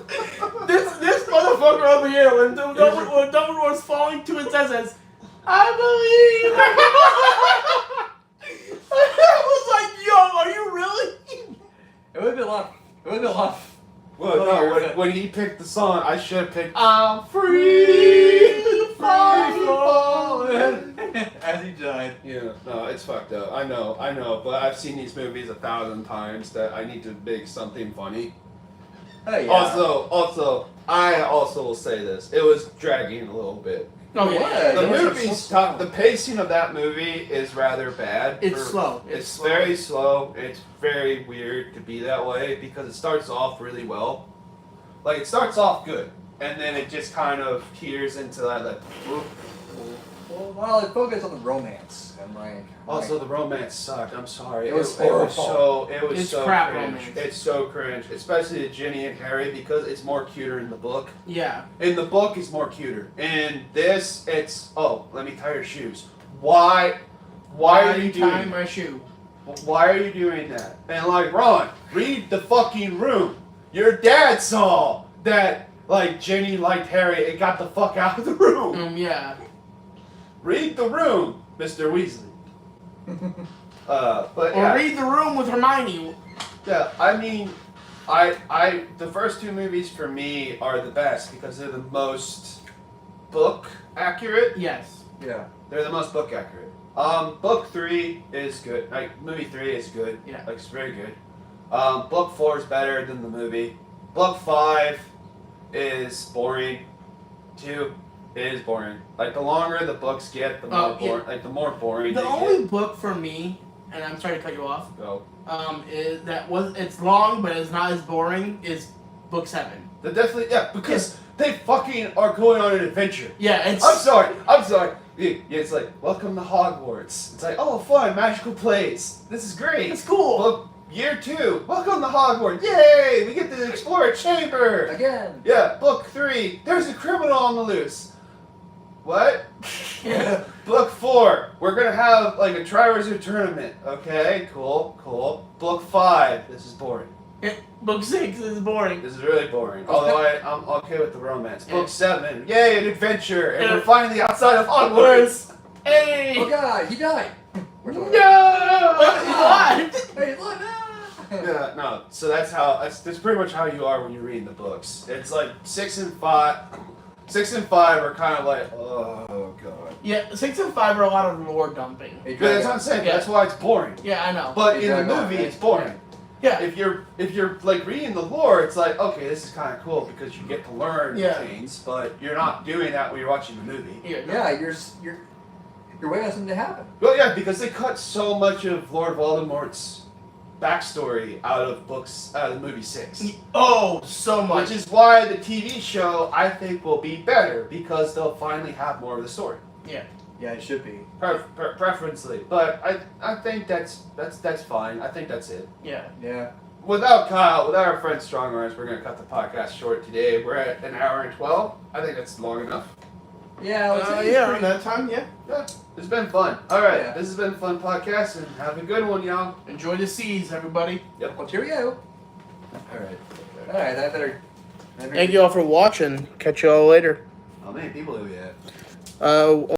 S3: this motherfucker over here when Dumbledore was falling to his death says, "I believe." I was like, "Yo, are you really?"
S2: It would have been a lot. It would have been a lot.
S1: Well, no, when he picked the song, I should have picked
S3: I'm free
S1: falling.
S2: As he died.
S1: Yeah, no, it's fucked up. I know, but I've seen these movies 1,000 times that I need to make something funny.
S2: Hey, yeah.
S1: Also, I also will say this. It was dragging a little bit.
S3: Oh yeah.
S1: The
S2: It was
S1: movie's
S2: so
S1: tough. The pacing of that movie is rather bad.
S3: It's slow.
S1: It's very slow. It's very weird to be that way because it starts off really well. Like, it starts off good, and then it just kind of teeters into that, like, whoop.
S2: Well, it focused on the romance and like.
S1: Also, the romance sucked. I'm sorry.
S2: It was
S1: It was
S2: horrible.
S3: It's
S1: so
S3: crap
S1: cringe.
S3: romance.
S1: It's so cringe, especially the Ginny and Harry because it's more cuter in the book.
S3: Yeah.
S1: In the book, it's more cuter. In this, it's let me tie your shoes. Why are you
S3: tying
S1: doing?
S3: my shoe?
S1: Why are you doing that? And like, Ron, read the fucking room. Your dad saw that like Ginny liked Harry and got the fuck out of the room.
S3: Yeah.
S1: Read the room, Mr. Weasley. But
S3: Or
S1: yeah.
S3: read the room with Hermione.
S1: Yeah, I mean, the first 2 movies for me are the best because they're the most book accurate.
S3: Yes.
S2: Yeah.
S1: They're the most book accurate. Book 3 is good. Like, movie 3 is good.
S3: Yeah.
S1: Like, it's very good. Book 4 is better than the movie. Book 5 is boring. 2 is boring. Like, the longer the books get, the more boring. Like, the more boring
S3: The
S1: they
S3: only
S1: get.
S3: book for me, and I'm sorry to cut you off,
S1: Go.
S3: is it's long but it's not as boring is book 7.
S1: They're definitely, yeah, because they fucking are going on an adventure.
S3: Yeah, it's
S1: I'm sorry. Yeah, it's like, welcome to Hogwarts. It's like, oh, fun, magical place. This is great.
S3: it's cool.
S1: Well, year 2, welcome to Hogwarts. Yay, we get to explore a chamber.
S2: Again.
S1: Yeah, book 3, there's a criminal on the loose. What? Book 4, we're gonna have like a Triwizard tournament. Okay, cool. Book 5, this is boring.
S3: Book 6 is boring.
S1: This is really boring. Although I'm okay with the romance.
S3: Yeah.
S1: Book 7, yay, an adventure, and
S3: Yeah.
S1: we're finally outside of Hogwarts.
S3: Hey!
S2: Oh God, he died. Or something.
S3: What?
S2: Hey, look! Ah!
S1: Yeah, no. So that's pretty much how you are when you're reading the books. It's like 6 and 5. 6 and 5 are kind of like, oh god.
S3: Yeah, 6 and 5 are a lot of lore dumping.
S2: Hey,
S1: That's what I'm saying.
S3: Yeah.
S1: That's why it's boring.
S3: Yeah, I know.
S1: But
S2: Hey,
S1: in the
S2: Dragon Ball,
S1: movie,
S2: right?
S1: it's boring.
S3: Yeah.
S1: If you're like reading the lore, it's like, okay, this is kind of cool because you get to learn
S3: Yeah.
S1: things, but you're not doing that when you're watching the movie.
S3: Yeah,
S2: You're waiting on something to happen.
S1: Well, yeah, because they cut so much of Lord Voldemort's backstory out of the movie 6.
S3: Oh, so much.
S1: Which is why the TV show, I think, will be better because they'll finally have more of the story.
S2: Yeah, it should be.
S1: Preferentially, but I think that's fine. I think that's it.
S3: Yeah.
S2: Yeah.
S1: Without our friend Strong Arms, we're gonna cut the podcast short today. We're at an hour and 12. I think that's long enough.
S2: Yeah, let's say
S3: Yeah, around that time, yeah.
S1: Yeah, it's been fun. All right,
S2: Yeah.
S1: this has been a fun podcast, and have a good one, y'all.
S3: Enjoy the seas, everybody.
S2: Well, cheerio.
S1: Alright.
S2: Alright, I better.
S3: Thank you all for watching. Catch you all later.
S1: How many people do we have?